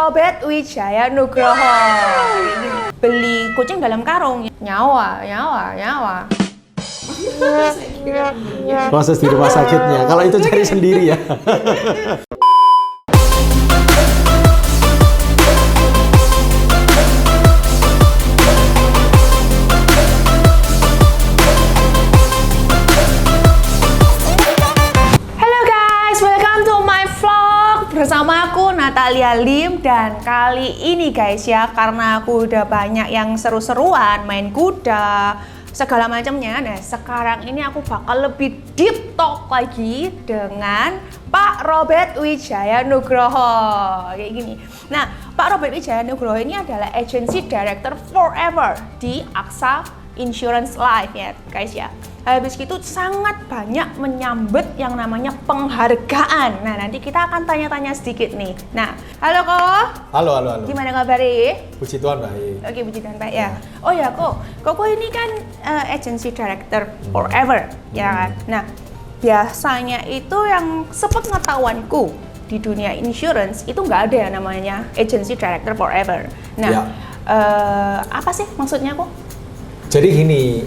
Robert Wijaya Nugroho. Beli kucing dalam karung. Nyawa. Proses di rumah sakitnya. Kalau itu cari sendiri ya. Bersama aku Natalia Lim, dan kali ini guys ya, karena aku udah banyak yang seru-seruan main kuda segala macamnya. Nah sekarang ini aku bakal lebih deep talk lagi dengan Pak Robert Wijaya Nugroho kayak gini. Nah Pak Robert Wijaya Nugroho ini adalah agency director forever di AXA Insurance Life ya guys ya. Habis itu sangat banyak menyambut yang namanya penghargaan. Nah nanti kita akan tanya-tanya sedikit nih. Nah, halo Ko. Halo. Gimana kabarnya? Puji Tuhan baik. Oke, puji Tuhan baik ya. Oh ya Ko ini kan agency director forever ya kan. Nah biasanya itu yang sepengetahuanku di dunia insurance itu nggak ada yang namanya agency director forever. Nah ya. Apa sih maksudnya Ko? Jadi gini,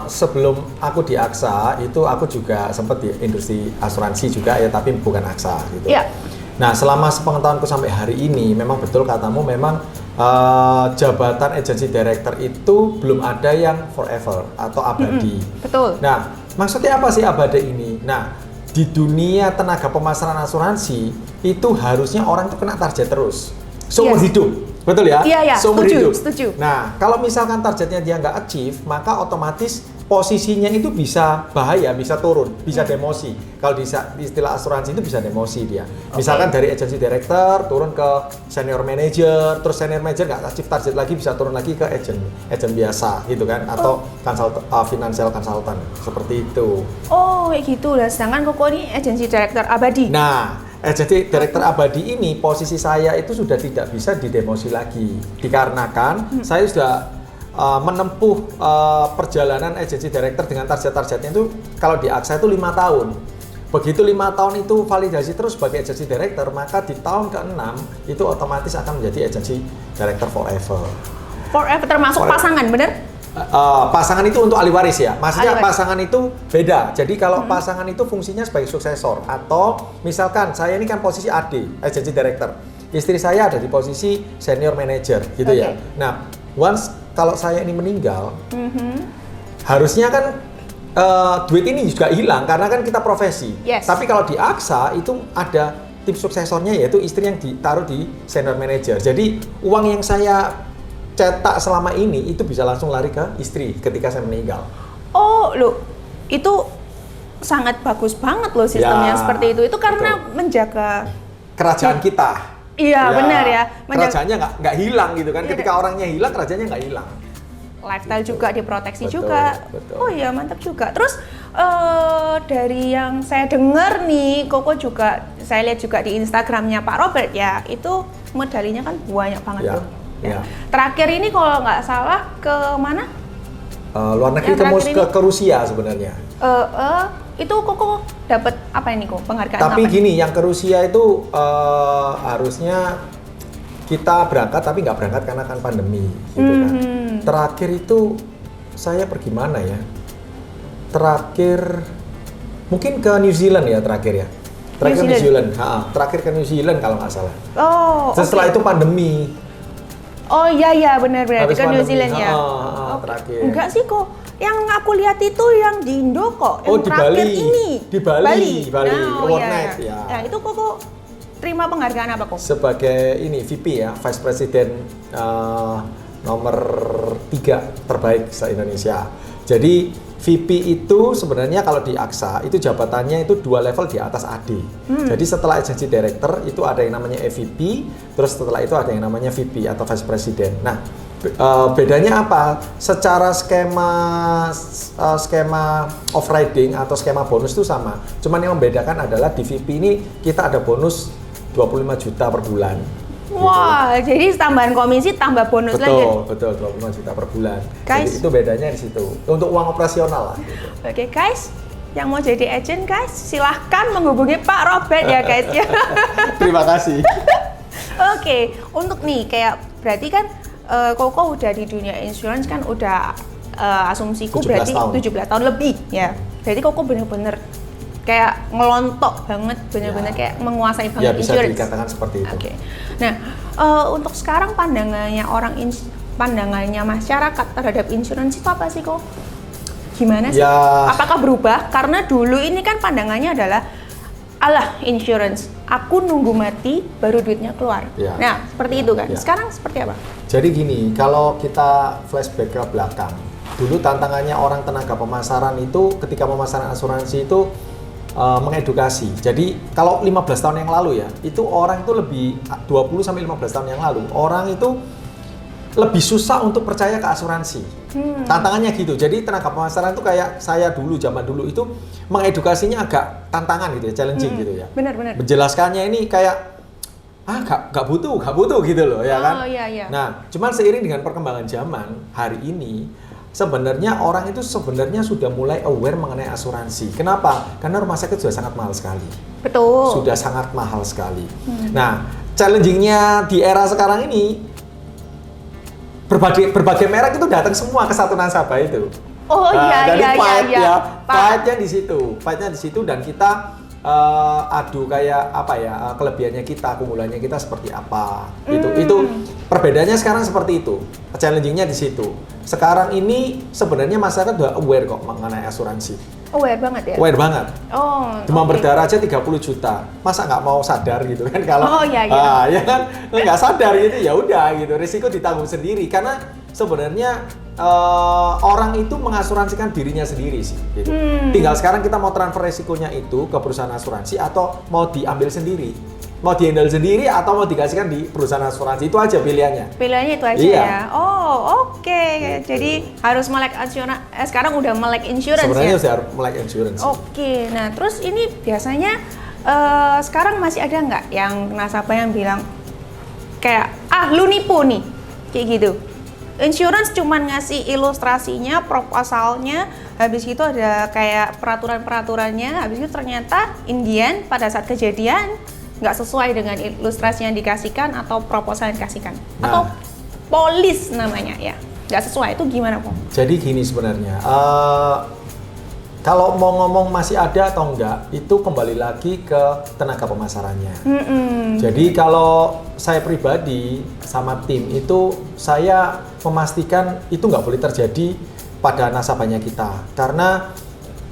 sebelum aku di AXA itu aku juga sempat di industri asuransi juga ya, tapi bukan AXA gitu. Yeah. Nah selama sepengetahuanku sampai hari ini memang betul katamu, memang jabatan agency director itu belum ada yang forever atau abadi. Betul. Nah maksudnya apa sih abadi ini? Nah di dunia tenaga pemasaran asuransi itu harusnya orang itu kena target terus seumur hidup. Betul ya? Iya, seumur hidup. Setuju. Nah, kalau misalkan targetnya dia nggak achieve, maka otomatis posisinya itu bisa bahaya, bisa turun, bisa demosi. Kalau di istilah asuransi itu bisa demosi dia. Misalkan dari agency director turun ke senior manager, terus senior manager nggak achieve target lagi, bisa turun lagi ke agent biasa gitu kan, atau financial consultant seperti itu. Oh, kayak gitu lah. Sedangkan Koko ini agency director abadi. Nah, jadi direktur abadi ini posisi saya itu sudah tidak bisa didemosi lagi, dikarenakan saya sudah menempuh perjalanan agency director dengan target-targetnya itu kalau di AXA itu 5 tahun. Begitu 5 tahun itu validasi terus sebagai agency director, maka di tahun ke-6 itu otomatis akan menjadi agency director forever. Forever termasuk pasangan, bener? Pasangan itu untuk ahli waris ya, maksudnya ahli waris. Pasangan itu beda. Jadi kalau pasangan itu fungsinya sebagai suksesor, atau misalkan saya ini kan posisi AD, agency director, istri saya ada di posisi senior manager gitu ya. Nah, once kalau saya ini meninggal, harusnya kan duit ini juga hilang karena kan kita profesi. Yes. Tapi kalau di AXA itu ada tim suksesornya, yaitu istri yang ditaruh di senior manager. Jadi uang yang saya cetak selama ini itu bisa langsung lari ke istri ketika saya meninggal. Oh, loh, itu sangat bagus banget loh sistemnya seperti itu. Itu karena menjaga kerajaan kita. Iya, benar ya. Kerajaannya nggak hilang gitu kan. Ketika orangnya hilang, kerajaannya nggak hilang. Lifestyle juga diproteksi betul, juga. Betul. Oh iya, mantap juga. Terus dari yang saya dengar nih, Koko juga saya lihat juga di Instagramnya Pak Robert ya, itu medalinya kan banyak banget tuh. Ya. Terakhir ini kalau nggak salah ke mana? Luar negeri, ke Rusia sebenarnya. Itu Koko dapat apa ini Kok? Penghargaan tapi apa? Gini, yang ke Rusia itu harusnya kita berangkat tapi nggak berangkat karena kan pandemi gitu kan. Terakhir itu saya pergi mana ya? Terakhir mungkin ke New Zealand ya terakhir ya. Terakhir New Zealand. Terakhir ke New Zealand kalau nggak salah. Setelah itu pandemi. Oh iya benar di New Zealand ya. Terakhir. Enggak sih Kok. Yang aku lihat itu yang di Indo kok. Yang di Bali. Ini. Di Bali. Worldnet ya. Ya itu Kok terima penghargaan apa Kok? Sebagai ini VP ya, Vice President nomor 3 terbaik se-Indonesia. Jadi VP itu sebenarnya kalau di AXA itu jabatannya itu 2 level di atas AD. Jadi setelah agency director itu ada yang namanya EVP, terus setelah itu ada yang namanya VP atau Vice President. Nah, bedanya apa? Secara skema off riding atau skema bonus itu sama. Cuman yang membedakan adalah di VP ini kita ada bonus 25 juta per bulan. Wah, gitu. Jadi tambahan komisi tambah bonus lagi. Betul, 25 juta per bulan. Guys, jadi itu bedanya di situ. Untuk uang operasional lah. Gitu. Oke, guys. Yang mau jadi agent guys, silahkan menghubungi Pak Robert ya guys ya. Terima kasih. Oke, untuk nih kayak berarti kan Koko udah di dunia insurance kan udah asumsiku 17 berarti tahun. 17 tahun lebih ya. Berarti Koko bener-bener kayak ngelontok banget, bener-bener Ya. kayak menguasai Ya banget bisa insurance. dikatakan seperti itu. Oke. Nah, untuk sekarang pandangannya pandangannya masyarakat terhadap insurance itu apa sih kok? Gimana sih? Ya. Apakah berubah? Karena dulu ini kan pandangannya adalah alah insurance, aku nunggu mati baru duitnya keluar. Ya. Nah, seperti itu kan. Ya. Sekarang seperti apa? Jadi gini, kalau kita flashback ke belakang, dulu tantangannya orang tenaga pemasaran itu ketika pemasaran asuransi itu mengedukasi. Jadi kalau 15 tahun yang lalu ya, itu orang itu lebih 20 sampai 15 tahun yang lalu, orang itu lebih susah untuk percaya ke asuransi. Tantangannya gitu. Jadi tenaga pemasaran itu kayak saya dulu, zaman dulu itu mengedukasinya agak tantangan gitu ya, challenging gitu ya. Benar-benar. Menjelaskannya ini kayak gak butuh gitu loh ya kan. Oh iya. Nah, cuman seiring dengan perkembangan zaman hari ini, sebenarnya orang itu sebenarnya sudah mulai aware mengenai asuransi. Kenapa? Karena rumah sakit sudah sangat mahal sekali. Betul. Sudah sangat mahal sekali. Nah, challengingnya di era sekarang ini, berbagai merek itu datang semua ke satu nasabah itu. Oh iya. Fight-nya di situ dan kita adu kayak apa ya, kelebihannya kita, keunggulannya kita seperti apa gitu. Itu perbedaannya sekarang seperti itu. Challengingnya di situ. Sekarang ini sebenarnya masyarakat udah aware kok mengenai asuransi. Aware banget ya? Aware banget. Oh. Demam oke. berdarah aja 30 juta. Masa nggak mau sadar gitu kan kalau Oh, iya. ya kan nggak sadar gitu ya udah gitu. Risiko ditanggung sendiri karena sebenarnya orang itu mengasuransikan dirinya sendiri sih gitu. Tinggal sekarang kita mau transfer resikonya itu ke perusahaan asuransi atau mau diambil sendiri. Mau di-handle sendiri atau mau dikasihkan di perusahaan asuransi, itu aja pilihannya. Pilihannya itu aja Iya. ya. Oh, oke. Gitu. Jadi harus melek insurance. Sekarang udah melek insurance Sebenarnya ya. sudah melek insurance. Oke. Nah, terus ini biasanya sekarang masih ada nggak yang nasabah yang bilang kayak lu nipu nih, kayak gitu. Insurance cuman ngasih ilustrasinya, proposalnya, habis itu ada kayak peraturan-peraturannya, habis itu ternyata Indian pada saat kejadian nggak sesuai dengan ilustrasi yang dikasihkan atau proposal yang dikasihkan, atau polis namanya ya, nggak sesuai. Itu gimana Pong? Jadi gini sebenarnya, kalau mau ngomong masih ada atau enggak, itu kembali lagi ke tenaga pemasarannya. Jadi kalau saya pribadi sama tim itu, saya memastikan itu nggak boleh terjadi pada nasabahnya kita. Karena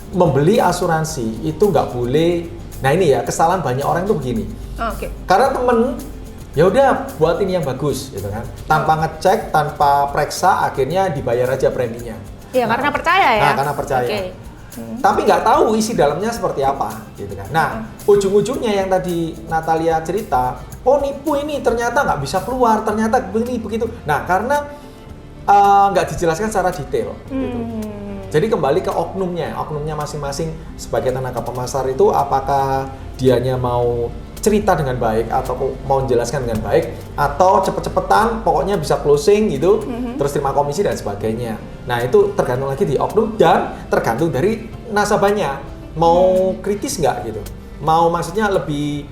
membeli asuransi itu nggak boleh. Nah ini ya, kesalahan banyak orang tuh begini. Oke. Karena temen, ya udah buat ini yang bagus gitu kan. Tanpa ngecek, tanpa periksa, akhirnya dibayar aja preminya. Ya karena percaya ya. Nah, karena percaya. Oke. Tapi nggak tahu isi dalamnya seperti apa gitu kan. Nah, ujung-ujungnya yang tadi Natalia cerita, oh nipu ini ternyata nggak bisa keluar, ternyata begini begitu. Nah, karena nggak dijelaskan secara detail gitu. Jadi kembali ke oknumnya masing-masing sebagai tenaga pemasar itu, apakah dianya mau cerita dengan baik atau mau menjelaskan dengan baik, atau cepet-cepetan pokoknya bisa closing gitu, terus terima komisi dan sebagainya. Nah itu tergantung lagi di oknum dan tergantung dari nasabahnya mau kritis nggak gitu, mau maksudnya lebih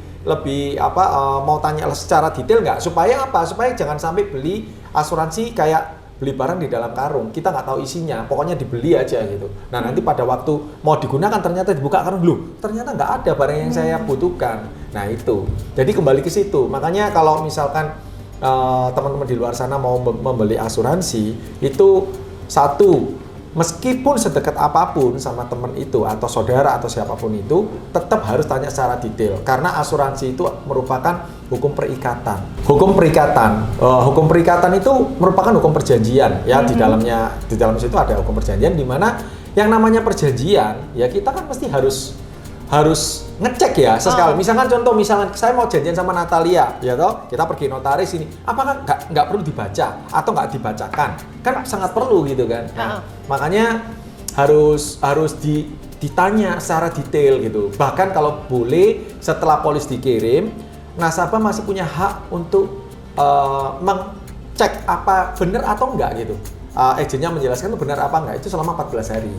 mau tanya secara detail nggak, supaya apa? Supaya jangan sampai beli asuransi kayak beli barang di dalam karung, kita nggak tahu isinya, pokoknya dibeli aja gitu. Nah nanti pada waktu mau digunakan ternyata dibuka karung, loh ternyata nggak ada barang yang saya butuhkan. Nah itu, jadi kembali ke situ. Makanya kalau misalkan teman-teman di luar sana mau membeli asuransi, itu satu, meskipun sedekat apapun sama teman itu atau saudara atau siapapun itu, tetap harus tanya secara detail karena asuransi itu merupakan hukum perikatan. Hukum perikatan itu merupakan hukum perjanjian ya. Di dalam situ ada hukum perjanjian di mana yang namanya perjanjian ya kita kan mesti harus ngecek ya sesekali. Misalkan saya mau janjian sama Natalia, ya toh, kita pergi notaris ini, apakah nggak perlu dibaca atau nggak dibacakan? Kan sangat perlu gitu kan. Nah, makanya harus ditanya secara detail gitu. Bahkan kalau boleh setelah polis dikirim, nasabah masih punya hak untuk mengcek apa benar atau enggak gitu. Agennya menjelaskan itu benar apa enggak, itu selama 14 hari.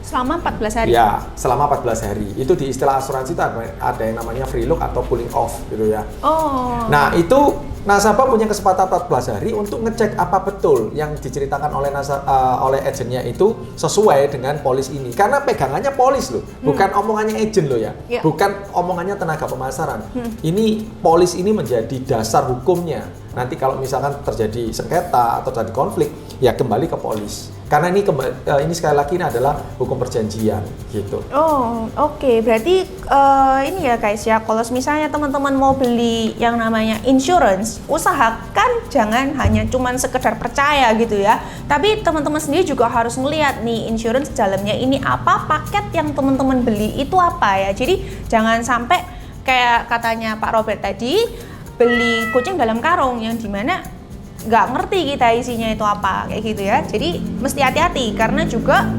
Selama 14 hari? Ya, selama 14 hari. Itu di istilah asuransi itu ada yang namanya free look atau cooling off gitu ya. Oh. Nah, itu nasabah punya kesempatan 14 hari untuk ngecek apa betul yang diceritakan oleh agennya itu sesuai dengan polis ini. Karena pegangannya polis loh, bukan omongannya agen loh ya, bukan omongannya tenaga pemasaran. Ini polis ini menjadi dasar hukumnya. Nanti kalau misalkan terjadi sengketa atau terjadi konflik, ya kembali ke polis. Karena ini sekali lagi ini adalah hukum perjanjian gitu. Oh, oke. Berarti ini ya guys ya, kalau misalnya teman-teman mau beli yang namanya insurance, usahakan jangan hanya cuman sekedar percaya gitu ya. Tapi teman-teman sendiri juga harus melihat nih insurance dalamnya ini apa, paket yang teman-teman beli itu apa ya. Jadi jangan sampai kayak katanya Pak Robert tadi, beli kucing dalam karung yang dimana nggak ngerti kita isinya itu apa kayak gitu ya. Jadi mesti hati-hati karena juga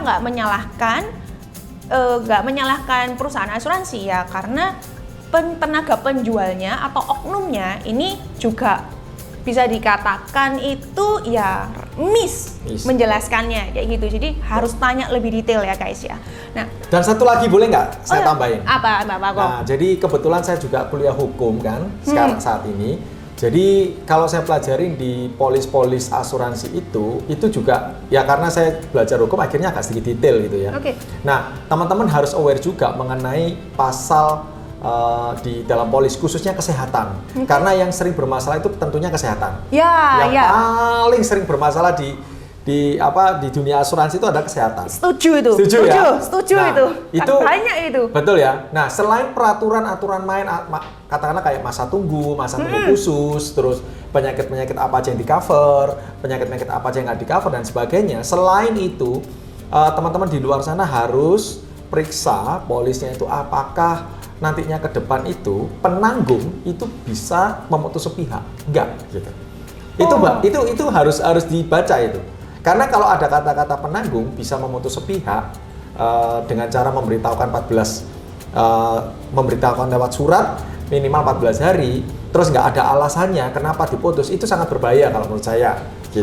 nggak menyalahkan perusahaan asuransi ya, karena tenaga penjualnya atau oknumnya ini juga bisa dikatakan itu ya miss menjelaskannya kayak gitu. Jadi harus tanya lebih detail ya guys ya. Nah, dan satu lagi boleh nggak saya tambahin? Apa kok? Nah, jadi kebetulan saya juga kuliah hukum kan sekarang saat ini. Jadi kalau saya pelajarin di polis-polis asuransi itu juga ya karena saya belajar hukum akhirnya agak sedikit detail gitu ya. Oke. Nah, teman-teman harus aware juga mengenai pasal di dalam polis khususnya kesehatan. Karena yang sering bermasalah itu tentunya kesehatan. Yang paling sering bermasalah di dunia asuransi itu ada kesehatan. Setuju ya? Setuju nah, itu. Banyak itu. Betul ya. Nah, selain aturan main katakanlah kayak masa tunggu khusus, terus penyakit-penyakit apa aja yang di-cover, penyakit-penyakit apa aja yang nggak di-cover dan sebagainya. Selain itu, teman-teman di luar sana harus periksa polisnya itu apakah nantinya ke depan itu penanggung itu bisa memutus sepihak, enggak gitu. Itu harus dibaca itu. Karena kalau ada kata-kata penanggung bisa memutus sepihak dengan cara memberitahukan lewat surat minimal 14 hari, terus nggak ada alasannya kenapa diputus, itu sangat berbahaya kalau menurut saya gitu.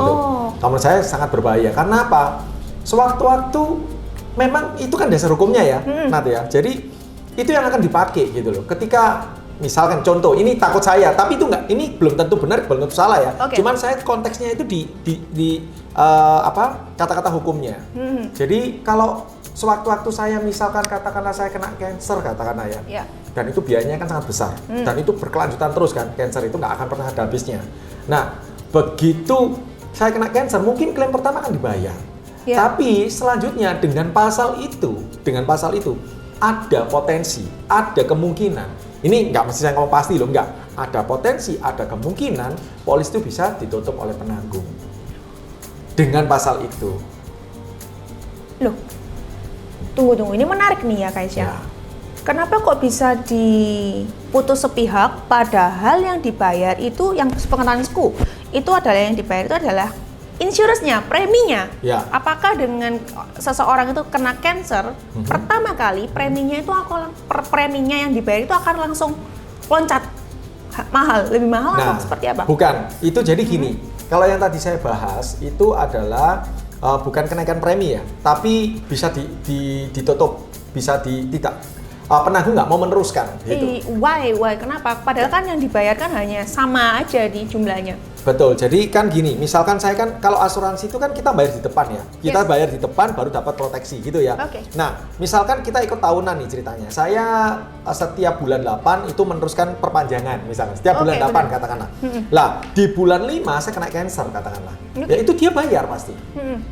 Kalau menurut saya sangat berbahaya. Karena apa? Sewaktu-waktu memang itu kan dasar hukumnya ya, Nat ya. Jadi itu yang akan dipakai gitu loh. Ketika misalkan contoh, ini takut saya, tapi itu enggak, ini belum tentu benar, belum tentu salah ya. Cuman saya konteksnya itu di kata-kata hukumnya. Jadi kalau sewaktu-waktu saya misalkan katakanlah saya kena cancer katakanlah ya. Dan itu biayanya kan sangat besar. Dan itu berkelanjutan terus kan, cancer itu nggak akan pernah ada habisnya. Nah, begitu saya kena cancer, mungkin klaim pertama akan dibayar. Tapi selanjutnya dengan pasal itu ada potensi, ada kemungkinan. Ini nggak mesti saya ngomong pasti loh, nggak. Ada potensi, ada kemungkinan polis itu bisa ditutup oleh penanggung. Dengan pasal itu. Loh, tunggu. Ini menarik nih ya guys ya. Kenapa kok bisa diputus sepihak padahal yang dibayar itu, yang sepengetahuanku, itu adalah yang dibayar itu adalah insurance-nya, preminya. Apakah dengan seseorang itu kena cancer, pertama kali preminya yang dibayar itu akan langsung loncat mahal, lebih mahal atau seperti apa? Bukan, itu jadi gini. Kalau yang tadi saya bahas itu adalah bukan kenaikan premi ya, tapi bisa ditutup, bisa tidak. Penanggung nggak mau meneruskan gitu. Why? Kenapa? Padahal kan yang dibayarkan hanya sama aja di jumlahnya. Betul, jadi kan gini, misalkan saya kan kalau asuransi itu kan kita bayar di depan ya. Kita bayar di depan baru dapat proteksi gitu ya. Nah, misalkan kita ikut tahunan nih ceritanya. Saya setiap bulan 8 itu meneruskan perpanjangan misalkan. Setiap bulan 8 katakanlah. Lah, di bulan 5 saya kena cancer katakanlah. Ya itu dia bayar pasti.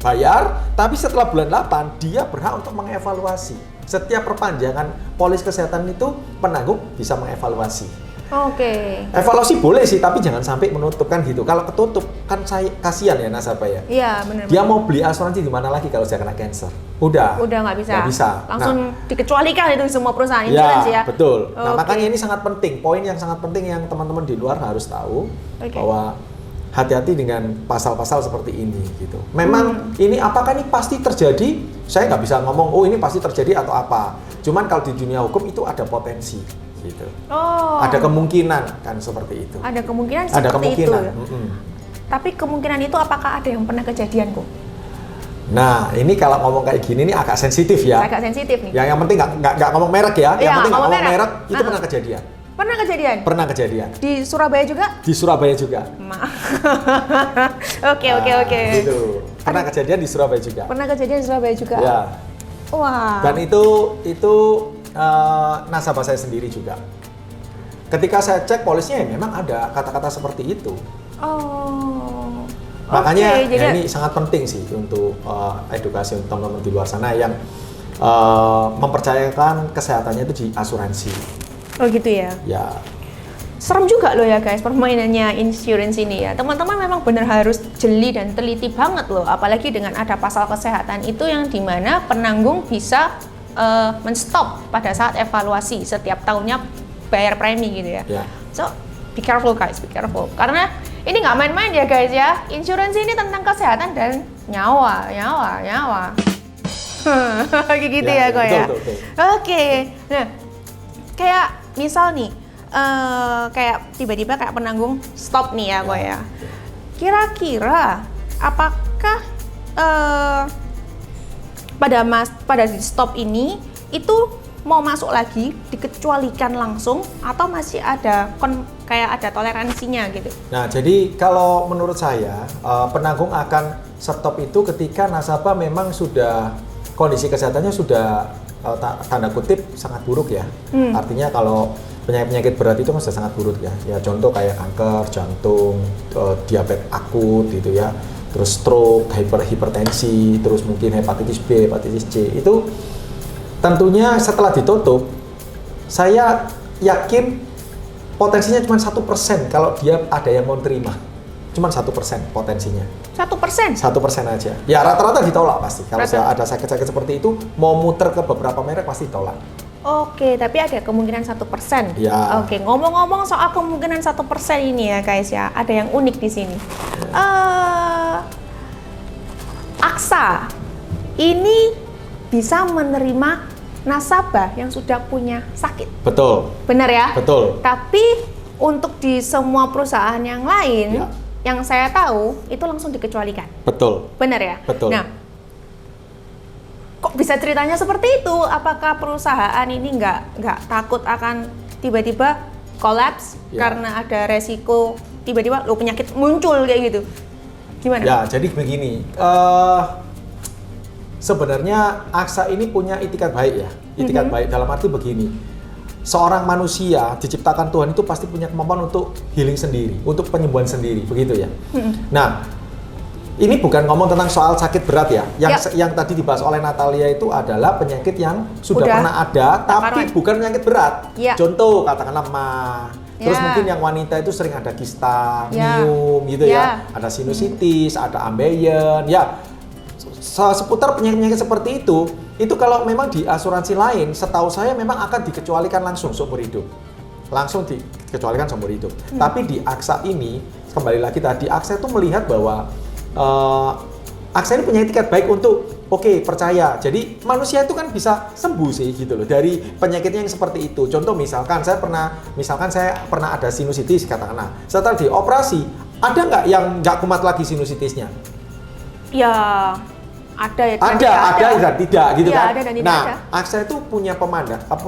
Bayar, tapi setelah bulan 8 dia berhak untuk mengevaluasi. Setiap perpanjangan polis kesehatan itu penanggung bisa mengevaluasi. Evaluasi boleh sih, tapi jangan sampai menutup kan gitu. Kalau ketutup kan saya kasihan ya nasabah ya. Iya benar. Dia mau beli asuransi di mana lagi kalau saya kena cancer? Udah nggak bisa. Langsung dikecualikan itu semua perusahaan insurance ya. Betul. Nah makanya ini sangat penting. Poin yang sangat penting yang teman-teman di luar harus tahu bahwa hati-hati dengan pasal-pasal seperti ini gitu. Memang ini apakah ini pasti terjadi? Saya nggak bisa ngomong, ini pasti terjadi atau apa. Cuman kalau di dunia hukum itu ada potensi gitu. Ada kemungkinan kan seperti itu. Ada kemungkinan seperti itu. Tapi kemungkinan itu apakah ada yang pernah kejadian kok? Nah, ini kalau ngomong kayak gini ini agak sensitif ya. Agak sensitif nih. Yang penting nggak ngomong merek ya. Yang penting nggak ngomong merek itu pernah kejadian. Pernah kejadian? Pernah kejadian. Di Surabaya juga? Di Surabaya juga. Oke. Gitu. Pernah kejadian di Surabaya juga. Pernah kejadian di Surabaya juga? Ya. Wah. Dan itu nasabah saya sendiri juga. Ketika saya cek polisnya ya memang ada kata-kata seperti itu. Oh. Makanya Oke, jadi ini sangat penting sih untuk edukasi untuk teman-teman di luar sana yang mempercayakan kesehatannya itu di asuransi. Oh gitu ya. Ya. Serem juga loh ya guys permainannya insurance ini ya. Teman-teman memang benar harus jeli dan teliti banget loh. Apalagi dengan ada pasal kesehatan itu yang dimana penanggung bisa menstop pada saat evaluasi setiap tahunnya bayar premi gitu ya. Ya. So be careful guys, be careful. Karena ini nggak main-main ya guys ya. Insurance ini tentang kesehatan dan nyawa. Kayak gitu ya kok ya. Betul. Oke. Nah, kayak misal nih, kayak tiba-tiba kayak penanggung stop nih ya kok ya. Kira-kira apakah pada di stop ini itu mau masuk lagi dikecualikan langsung atau masih ada kayak ada toleransinya gitu? Nah, jadi kalau menurut saya penanggung akan stop itu ketika nasabah memang sudah kondisi kesehatannya sudah tanda kutip sangat buruk ya. Artinya kalau penyakit berat itu masih sangat buruk ya. Ya contoh kayak kanker, jantung, diabetes akut gitu ya. Terus stroke, hipertensi, terus mungkin hepatitis B, hepatitis C. Itu tentunya setelah ditutup, saya yakin potensinya cuma 1% kalau dia ada yang mau terima. Cuma 1% potensinya. 1%? 1% aja. Ya rata-rata ditolak pasti. Kalau ada sakit-sakit seperti itu, mau muter ke beberapa merek pasti ditolak. Oke, tapi ada kemungkinan 1%. Ya. Oke, ngomong-ngomong soal kemungkinan 1% ini ya guys ya, ada yang unik di sini. AXA ini bisa menerima nasabah yang sudah punya sakit. Betul. Benar ya? Betul. Tapi untuk di semua perusahaan yang lain, Ya. yang saya tahu itu langsung dikecualikan. Betul. Benar ya? Betul. Nah, kok bisa ceritanya seperti itu? Apakah perusahaan ini nggak takut akan tiba-tiba kolaps Ya. karena ada resiko tiba-tiba lo penyakit muncul kayak gitu? Gimana? Ya, jadi begini. Sebenarnya AXA ini punya itikat baik ya. Itikat baik dalam arti begini. Seorang manusia diciptakan Tuhan itu pasti punya kemampuan untuk healing sendiri, untuk penyembuhan sendiri, begitu ya. Nah, ini bukan ngomong tentang soal sakit berat ya. Yang tadi dibahas oleh Natalia itu adalah penyakit yang sudah pernah ada, tapi bukan penyakit berat. Ya. Contoh, katakanlah MA. Terus Ya. mungkin yang wanita itu sering ada kista, Ya. miom gitu Ya. ya. Ada sinusitis, ada ambeien, ya. Seputar penyakit-penyakit seperti itu kalau memang di asuransi lain, setahu saya memang akan dikecualikan langsung seumur hidup. Langsung dikecualikan seumur hidup. Tapi di AXA ini, kembali lagi tadi, AXA itu melihat bahwa AXA ini punya etikat baik untuk percaya. Jadi manusia itu kan bisa sembuh sih gitu loh dari penyakitnya yang seperti itu. Contoh misalkan saya pernah ada sinusitis katakanlah. Setelah dioperasi, ada nggak yang nggak kumat lagi sinusitisnya? Ya, ada ya. Ada dan tidak gitu ya, kan. Ada dan tidak Nah, ada. AXA itu punya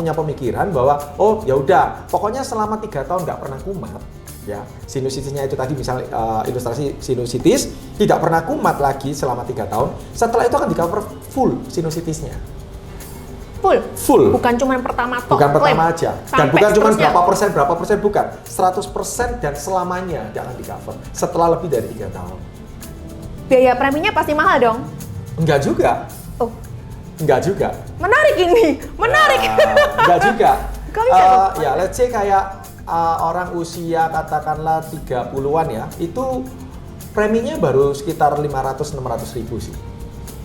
pemikiran bahwa ya udah, pokoknya selama 3 tahun nggak pernah kumat. Ya, sinusitisnya itu tadi misalnya ilustrasi sinusitis tidak pernah kumat lagi selama 3 tahun. Setelah itu akan di-cover full sinusitisnya. Full. Bukan cuma pertama toh. Bukan pertama aja. Dan Sampai bukan cuma seterusnya. berapa persen bukan. 100% dan selamanya dia akan di-cover setelah lebih dari 3 tahun. Biaya preminya pasti mahal dong. Enggak juga. Oh, Enggak juga. menarik ini. Menarik. Enggak juga. Kok bisa dong? Ya, let's say kayak orang usia katakanlah 30-an ya, itu preminya baru sekitar 500-600 ribu sih.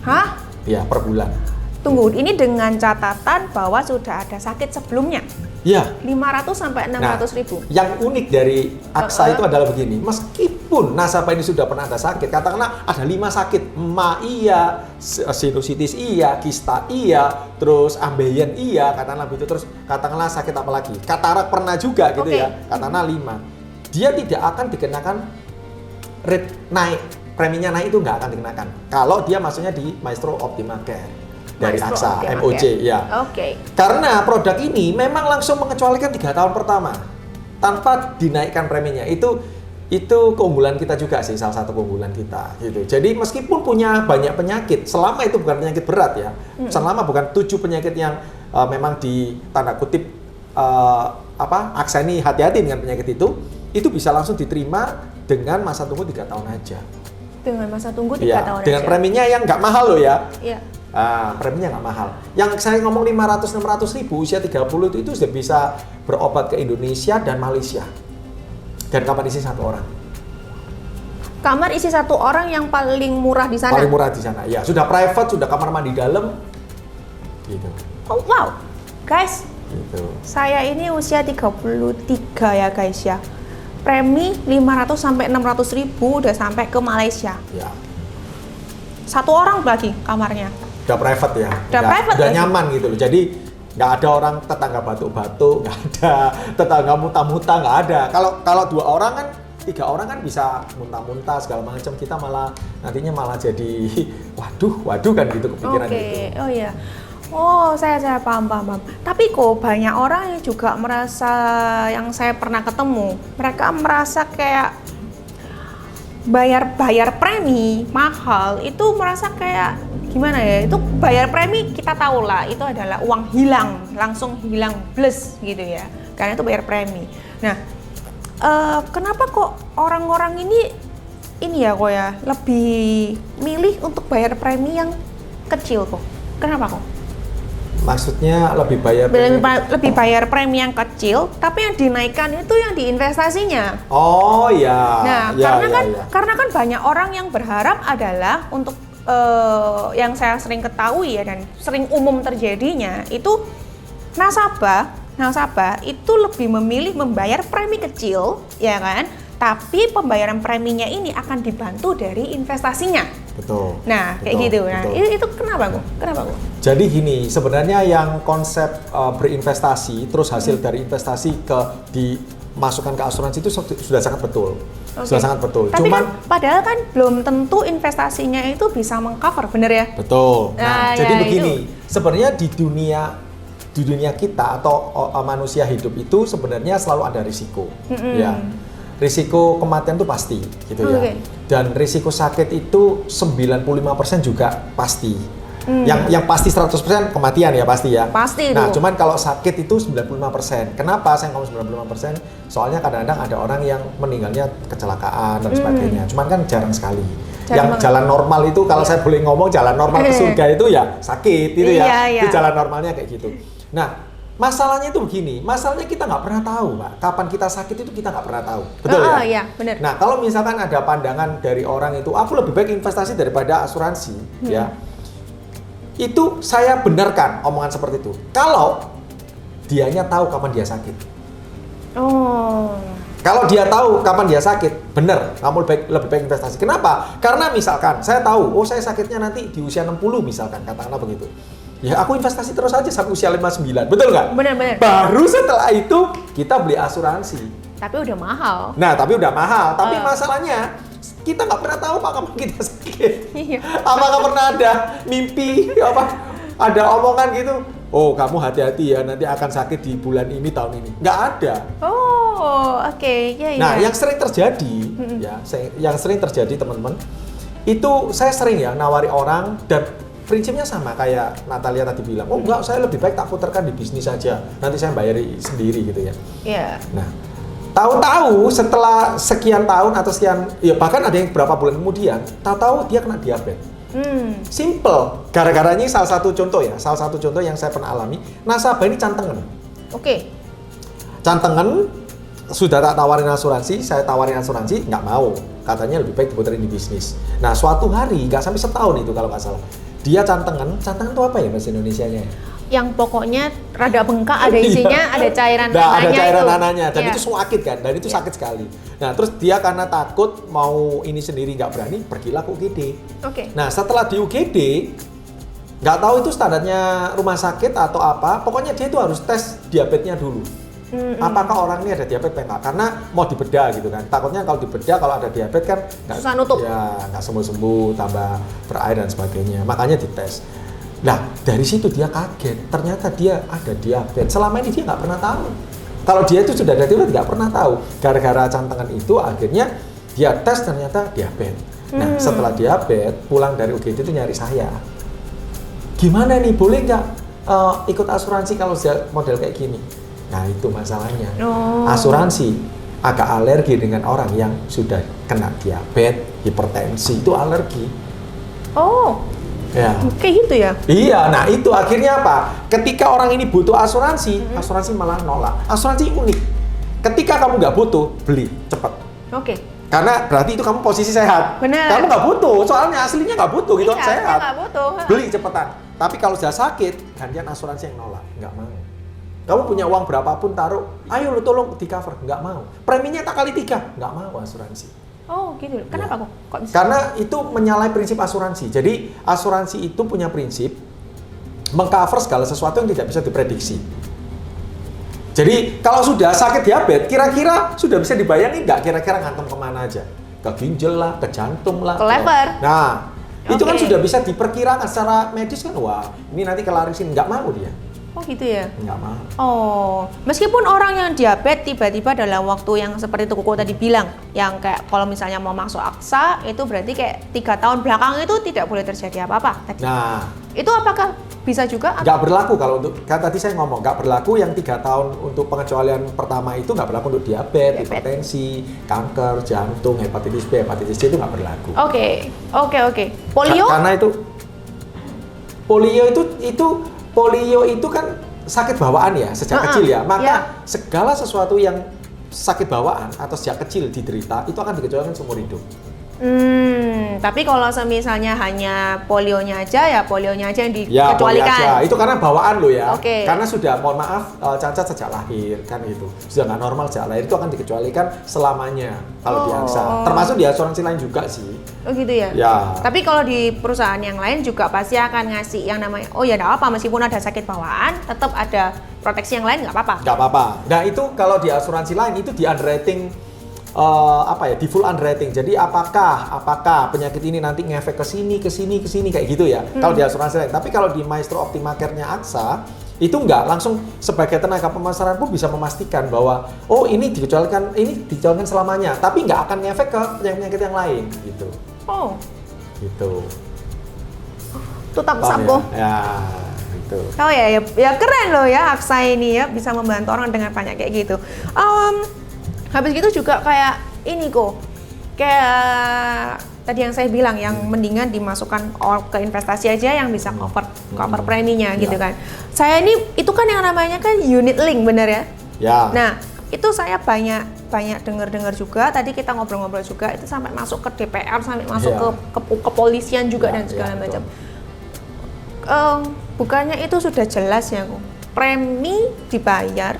Hah? Ya, per bulan. Tunggu, ini dengan catatan bahwa sudah ada sakit sebelumnya. Ya. 500 sampai 600 ribu. Yang unik dari AXA itu adalah begini, meskipun nasabah ini sudah pernah ada sakit, katakanlah ada 5 sakit, MA iya, sinusitis iya, kista iya, terus ambeien iya, katakanlah begitu, terus katakanlah sakit apa lagi, katarak pernah juga gitu ya, katakanlah 5. Dia tidak akan dikenakan rate naik, preminya naik itu nggak akan dikenakan. Kalau dia masuknya di Maestro Optima Care. Dari AXA, MOJ ya. Oke. Karena produk ini memang langsung mengecualikan 3 tahun pertama. tanpa dinaikkan preminya. Itu keunggulan kita juga sih, salah satu keunggulan kita gitu. Jadi meskipun punya banyak penyakit, selama itu bukan penyakit berat ya, selama bukan 7 penyakit yang memang di tanda kutip akseni hati-hati dengan penyakit itu bisa langsung diterima dengan masa tunggu 3 tahun aja. Dengan masa tunggu 3 tahun dengan aja. preminya yang nggak mahal loh ya. Iya. Preminya nggak mahal. Yang saya ngomong 500-600 ribu usia 30 itu sudah bisa berobat ke Indonesia dan Malaysia. Dan kamar isi 1 orang. Kamar isi 1 orang yang paling murah di sana. Paling murah di sana. Ya, sudah private, sudah kamar mandi dalam. Gitu. Oh, wow. Guys, Gitu. saya ini usia 33 ya guys ya. Premi 500 sampai 600 ribu udah sampai ke Malaysia. Ya. 1 orang lagi kamarnya. Udah private ya. Udah private udah lagi. nyaman gitu loh. Jadi nggak ada orang tetangga batuk-batuk, nggak ada tetangga muntah-muntah, nggak ada. Kalau 2 orang kan, 3 orang kan bisa muntah-muntah segala macam. Kita malah nantinya malah jadi waduh kan gitu kepikiran gitu. Oh iya. Oh, saya paham. Tapi kok banyak orang yang juga merasa, yang saya pernah ketemu, mereka merasa kayak bayar premi mahal itu merasa kayak gimana ya? Itu bayar premi kita tahu lah, itu adalah uang hilang, langsung hilang bless gitu ya. Karena itu bayar premi. Nah, kenapa kok orang-orang ini ya kok ya lebih milih untuk bayar premi yang kecil kok? Kenapa kok? Maksudnya lebih bayar Lebih bayar premi yang kecil, tapi yang dinaikkan itu yang diinvestasinya. Oh ya. Nah, ya, karena kan banyak orang yang berharap adalah untuk yang saya sering ketahui ya dan sering umum terjadinya itu nasabah itu lebih memilih membayar premi kecil, ya kan? Tapi pembayaran preminya ini akan dibantu dari investasinya. Betul. Nah, kayak gitu. Nah, itu kenapa kok? Jadi gini, sebenarnya yang konsep berinvestasi terus hasil dari investasi dimasukkan ke asuransi itu sudah sangat betul. Okay. Sudah sangat betul. Tapi kan padahal kan belum tentu investasinya itu bisa mengcover, bener ya? Betul. Nah, jadi ya, begini, sebenarnya di dunia kita atau manusia hidup itu sebenarnya selalu ada risiko, ya. Risiko kematian itu pasti, gitu ya. Dan risiko sakit itu 95% juga pasti. Yang pasti 100% kematian ya pasti ya. Pasti. Nah, cuman kalau sakit itu 95%. Kenapa saya ngomong 95%? Soalnya kadang-kadang ada orang yang meninggalnya kecelakaan dan sebagainya. Cuman kan jarang sekali. Yang jalan normal itu kalau saya boleh ngomong jalan normal ke surga itu ya sakit itu ya. Itu jalan normalnya kayak gitu. Nah, masalahnya itu begini, masalahnya kita nggak pernah tahu, Pak. Kapan kita sakit itu kita nggak pernah tahu, betul ya? Iya, benar. Nah, kalau misalkan ada pandangan dari orang itu, aku lebih baik investasi daripada asuransi, ya. Itu saya benarkan omongan seperti itu. Kalau dianya tahu kapan dia sakit. Oh. Kalau dia tahu kapan dia sakit, benar, kamu lebih baik investasi. Kenapa? Karena misalkan saya tahu, saya sakitnya nanti di usia 60 misalkan, katakanlah begitu. Ya aku investasi terus aja sampai usia 59, betul nggak? Benar. Baru setelah itu kita beli asuransi. Tapi udah mahal. Nah, tapi udah mahal. Tapi masalahnya kita nggak pernah tahu Pak kapan kita sakit. Iya. Apakah pernah ada mimpi ada omongan gitu? Oh, kamu hati-hati ya, nanti akan sakit di bulan ini tahun ini. Nggak ada. Oh, oke. Ya, Nah, yang sering terjadi, yang sering terjadi teman-teman, itu saya sering ya nawari orang dan prinsipnya sama kayak Natalia tadi bilang, oh enggak, saya lebih baik tak putarkan di bisnis saja, nanti saya bayari sendiri gitu ya. Iya. Nah, tahu-tahu setelah sekian tahun atau sekian, ya bahkan ada yang berapa bulan kemudian, tahu-tahu dia kena diabetes. Simple, gara-gara ini salah satu contoh yang saya pernah alami, nasabah ini cantengan. Oke. Cantengan, sudah tak tawarin asuransi, saya tawarin asuransi, nggak mau, katanya lebih baik diputerin di bisnis. Nah, suatu hari, nggak sampai setahun itu kalau nggak salah, dia cantengan itu apa ya bahasa Indonesianya? Yang pokoknya rada bengkak, ada isinya, ada cairan nananya. Ada cairan nananya, dan Iya. itu sakit kan, dan itu sakit sekali. Nah, terus dia karena takut mau ini sendiri nggak berani, pergilah ke UGD. Oke. Nah, setelah di UGD, nggak tahu itu standarnya rumah sakit atau apa, pokoknya dia itu harus tes diabetesnya dulu. Apakah orang ini ada diabetes apa enggak? Karena mau dibedah gitu kan. Takutnya kalau dibedah kalau ada diabetes kan susah nutup. Ya, nggak sembuh-sembuh, tambah berair dan sebagainya. Makanya dites. Nah, dari situ dia kaget. Ternyata dia ada diabetes. Selama ini dia nggak pernah tahu. Kalau dia itu sudah diabetes nggak pernah tahu. Gara-gara cantengan itu akhirnya dia tes ternyata diabetes. Nah setelah diabetes pulang dari UGD itu nyari saya. Gimana nih, boleh nggak ikut asuransi kalau model kayak gini? Nah itu masalahnya. Asuransi agak alergi dengan orang yang sudah kena diabetes, hipertensi, itu alergi. Oh. Ya. Kayak gitu ya? Iya, nah itu akhirnya apa? Ketika orang ini butuh asuransi, asuransi malah nolak. Asuransi unik. Ketika kamu nggak butuh, beli cepat. Oke. Karena berarti itu kamu posisi sehat. Benar. Kamu nggak butuh, soalnya aslinya nggak butuh gitu, Iya, sehat. nggak butuh. Beli cepetan. Tapi kalau sudah sakit, gantian asuransi yang nolak, nggak mau. Kamu punya uang berapapun taruh, ayo lu tolong di cover, nggak mau. Preminya tak kali 3, nggak mau asuransi. Oh gitu. Kenapa kok bisa? Karena itu menyalahi prinsip asuransi. Jadi asuransi itu punya prinsip mengcover segala sesuatu yang tidak bisa diprediksi. Jadi kalau sudah sakit diabetes, kira-kira sudah bisa dibayangin nggak kira-kira ngantem kemana aja? Ke ginjal lah, ke jantung lah. Ke lever. Nah, itu kan Oke. sudah bisa diperkirakan secara medis kan, wah ini nanti kelarisin, nggak mau dia. Oh gitu ya? Nggak mau. Oh, meskipun orang yang diabetes tiba-tiba dalam waktu yang seperti itu Koko tadi bilang, yang kayak kalau misalnya mau masuk aksa, itu berarti kayak 3 tahun belakang itu tidak boleh terjadi apa-apa tadi. Nah, Itu apakah bisa juga? nggak berlaku kalau untuk, kan tadi saya ngomong, nggak berlaku yang 3 tahun untuk pengecualian pertama itu nggak berlaku untuk diabetes, hipertensi, kanker, jantung, hepatitis B, hepatitis C itu nggak berlaku. Oke. Polio? Karena itu, polio itu kan sakit bawaan ya, sejak kecil ya. Maka segala sesuatu yang sakit bawaan atau sejak kecil diderita, itu akan dikecualikan seumur hidup. Tapi kalau misalnya hanya polionya aja ya polionya aja yang Ya, boleh dikecualikan. aja. Itu karena bawaan lo ya. Oke. Karena sudah, mohon maaf, cacat sejak lahir kan itu. Sudah nggak normal sejak lahir, itu akan dikecualikan selamanya kalau di AXA. Termasuk di asuransi lain juga sih. Oh gitu ya? Ya. Tapi kalau di perusahaan yang lain juga pasti akan ngasih yang namanya, oh ya nggak apa, meskipun ada sakit bawaan, tetap ada proteksi yang lain nggak apa-apa. Nggak apa-apa. Nah itu kalau di asuransi lain itu di underwriting, di full underwriting. Jadi apakah penyakit ini nanti ngefek ke sini kayak gitu ya. Kalau di asuransi lain. Tapi kalau di Maestro Optima Care-nya AXA itu enggak, langsung sebagai tenaga pemasaran pun bisa memastikan bahwa oh ini dikecualikan selamanya, tapi nggak akan ngefek ke penyakit yang lain gitu. Oh, Gitu. tutup Paham sampo. Ya, gitu. Oh ya keren loh ya AXA ini ya, bisa membantu orang dengan banyak kayak gitu. Habis gitu juga kayak ini kok, kayak tadi yang saya bilang yang mendingan dimasukkan ke investasi aja yang bisa cover preminya gitu kan. Saya ini itu kan yang namanya kan unit link, bener ya? Ya. Nah itu saya banyak dengar juga. Tadi kita ngobrol-ngobrol juga itu sampai masuk ke DPR, sampai masuk ke kepolisian juga dan segala macam. Bukannya itu sudah jelas ya kok, premi dibayar,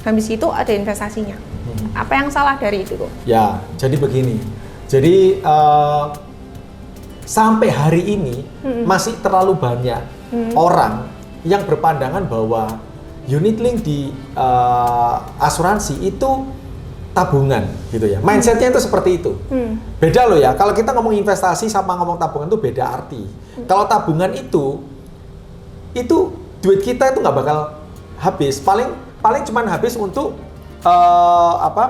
habis itu ada investasinya. Apa yang salah dari itu kok? Ya, jadi begini. Jadi sampai hari ini masih terlalu banyak orang yang berpandangan bahwa unit link di asuransi itu tabungan gitu ya. Mindsetnya itu seperti itu. Beda loh ya. Kalau kita ngomong investasi sama ngomong tabungan itu beda arti. Kalau tabungan itu duit kita itu nggak bakal habis. Paling cuman habis untuk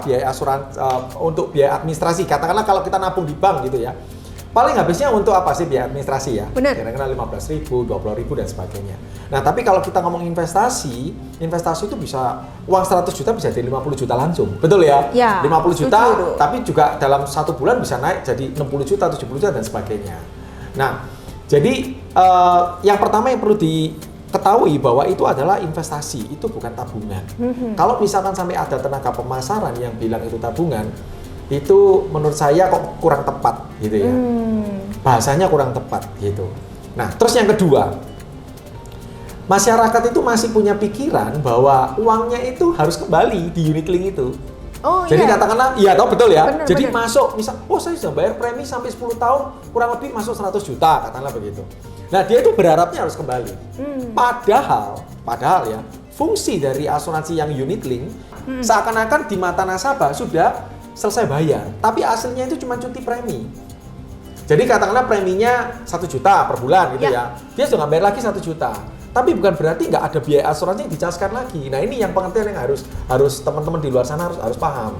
biaya asuransi, untuk biaya administrasi. Katakanlah kalau kita nabung di bank gitu ya, paling habisnya untuk apa sih biaya administrasi ya? Benar. Kira-kira 15.000, 20.000 dan sebagainya. Nah tapi kalau kita ngomong investasi itu bisa uang 100 juta bisa jadi 50 juta langsung, betul ya? Ya, 50 juta, setuju. tapi juga dalam 1 bulan bisa naik jadi 60 juta, 70 juta dan sebagainya. Nah jadi yang pertama yang perlu ketahui bahwa itu adalah investasi, itu bukan tabungan. Kalau misalkan sampai ada tenaga pemasaran yang bilang itu tabungan, itu menurut saya kok kurang tepat gitu ya. Bahasanya kurang tepat gitu. Nah, terus yang kedua, masyarakat itu masih punya pikiran bahwa uangnya itu harus kembali di unit link itu. Oh Jadi iya. katakanlah, iya toh betul ya. Bener, Jadi bener. masuk, misal, saya sudah bayar premi sampai 10 tahun, kurang lebih masuk 100 juta, katakanlah begitu. Nah dia itu berharapnya harus kembali. Padahal ya, fungsi dari asuransi yang unit link, seakan-akan di mata nasabah sudah selesai bayar, tapi aslinya itu cuma cuti premi. Jadi katakanlah preminya 1 juta per bulan gitu ya. Dia sudah nggak bayar lagi 1 juta. Tapi bukan berarti nggak ada biaya asuransi yang dicaskan lagi. Nah ini yang pengertian yang harus teman-teman di luar sana harus paham.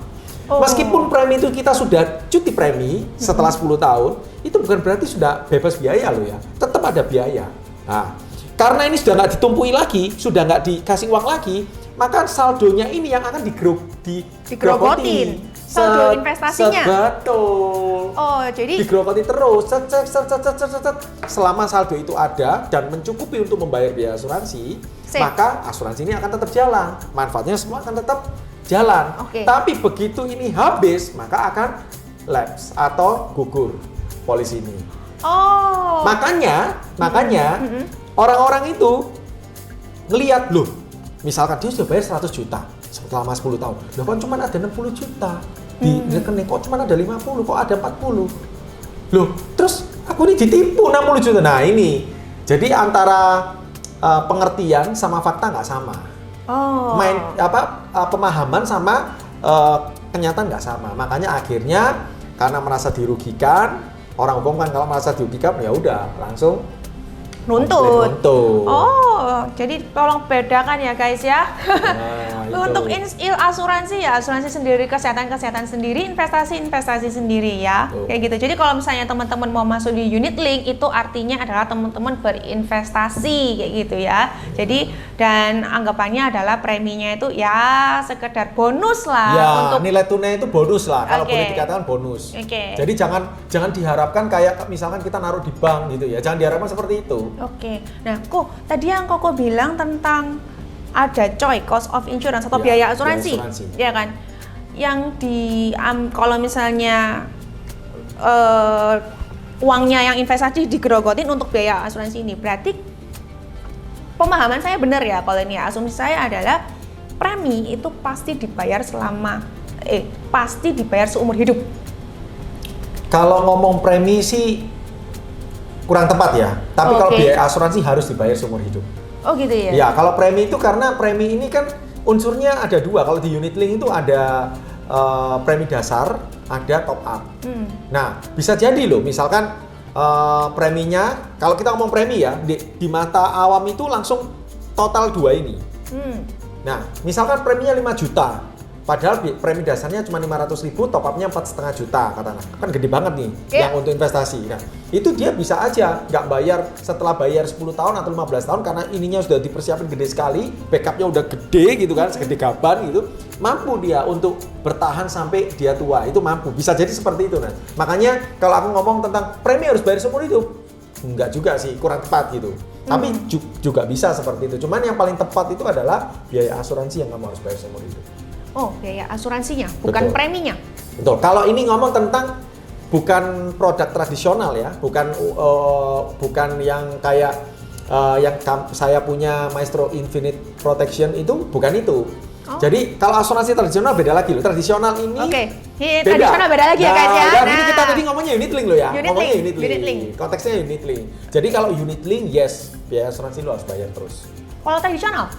Meskipun premi itu kita sudah cuti premi setelah 10 tahun, itu bukan berarti sudah bebas biaya loh ya. Tetap ada biaya. Nah, karena ini sudah nggak ditumpui lagi, sudah nggak dikasih uang lagi, maka saldonya ini yang akan digerogotin. Saldo investasinya. Betul. Oh, jadi digerogoti terus, set, selama saldo itu ada dan mencukupi untuk membayar biaya asuransi, maka asuransi ini akan tetap jalan. Manfaatnya semua akan tetap jalan. Tapi begitu ini habis, maka akan lapse atau gugur polisi ini. Makanya orang-orang itu ngelihat loh, misalkan dia sudah bayar 100 juta selama 10 tahun. Loh kan cuma ada 60 juta di rekening, kok cuma ada 50, kok ada 40. Loh, terus aku ini ditipu 60 juta. Nah, ini. Jadi antara pengertian sama fakta nggak sama. Pemahaman sama kenyataan nggak sama. Makanya akhirnya karena merasa dirugikan, orang hukum kan kalau merasa dirugikan ya udah langsung nuntut. Jadi tolong bedakan ya guys ya. Untuk asuransi ya asuransi sendiri, kesehatan sendiri, investasi sendiri ya. Kayak gitu. Jadi kalau misalnya teman-teman mau masuk di unit link, itu artinya adalah teman-teman berinvestasi kayak gitu ya. Jadi dan anggapannya adalah preminya itu ya sekedar bonus lah. Ya, untuk nilai tunai itu bonus lah. Kalau boleh dikatakan bonus. Jadi jangan diharapkan kayak misalkan kita naruh di bank gitu ya. Jangan diharapkan seperti itu. Nah, tadi yang Koko bilang tentang ada cost of insurance atau biaya asuransi, ya kan? Yang kalau misalnya uangnya yang investasi digerogotin untuk biaya asuransi ini, berarti pemahaman saya benar ya kalau ini ya, asumsi saya adalah premi itu pasti dibayar pasti dibayar seumur hidup. Kalau ngomong premi sih kurang tepat ya, tapi kalau biaya asuransi harus dibayar seumur hidup. Oh gitu ya? Ya, kalau premi itu karena premi ini kan unsurnya ada dua. Kalau di unit link itu ada premi dasar, ada top up. Nah, bisa jadi loh, misalkan preminya, kalau kita ngomong premi ya, di mata awam itu langsung total dua ini. Nah, misalkan preminya 5 juta. Padahal premi dasarnya cuma 500.000, top up-nya 4,5 juta katakanlah. Kan gede banget nih yang untuk investasi. Nah, itu dia bisa aja nggak bayar setelah bayar 10 tahun atau 15 tahun karena ininya sudah dipersiapkan gede sekali, backupnya udah gede gitu kan, segede gaban gitu. Mampu dia untuk bertahan sampai dia tua, itu mampu. Bisa jadi seperti itu. Nah, makanya kalau aku ngomong tentang premi harus bayar seumur hidup, enggak juga sih, kurang tepat gitu. Tapi juga bisa seperti itu. Cuman yang paling tepat itu adalah biaya asuransi yang kamu harus bayar seumur hidup. Biaya asuransinya, bukan preminya. Betul. Kalau ini ngomong tentang bukan produk tradisional ya, bukan yang kayak yang saya punya Maestro Infinite Protection itu, bukan itu. Jadi kalau asuransi tradisional beda lagi loh. Tradisional ini beda. Tradisional beda lagi ya guys ya. Ini kita tadi ngomongnya unit link loh ya. Ngomongnya unit link. Konteksnya unit link. Jadi kalau unit link yes, biaya asuransi lo harus bayar terus. Kalau tradisional?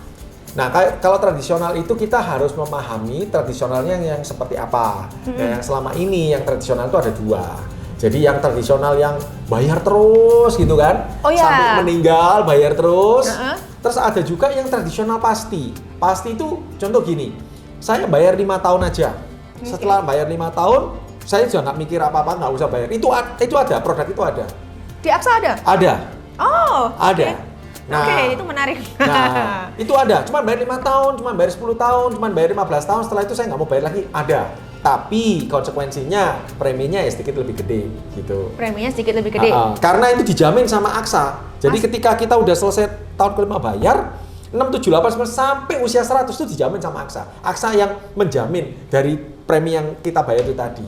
Nah, kalau tradisional itu kita harus memahami tradisionalnya yang seperti apa. Nah, yang selama ini yang tradisional itu ada dua. Jadi yang tradisional yang bayar terus gitu kan, sampai meninggal bayar terus. Terus ada juga yang tradisional pasti. Pasti itu contoh gini, saya bayar 5 tahun aja. Setelah bayar 5 tahun, saya juga nggak mikir apa-apa, nggak usah bayar. Itu ada, produk itu ada. Di AXA ada? Ada. Ada. Itu menarik. Nah, itu ada. Cuma bayar 5 tahun, cuma bayar 10 tahun, cuma bayar 15 tahun. Setelah itu saya nggak mau bayar lagi. Ada. Tapi konsekuensinya preminya ya sedikit lebih gede gitu. Preminya sedikit lebih gede. Karena itu dijamin sama AXA. Jadi ketika kita udah selesai tahun kelima bayar, 6, 7, 8, 9 sampai usia 100 itu dijamin sama AXA. AXA yang menjamin dari premi yang kita bayar itu tadi.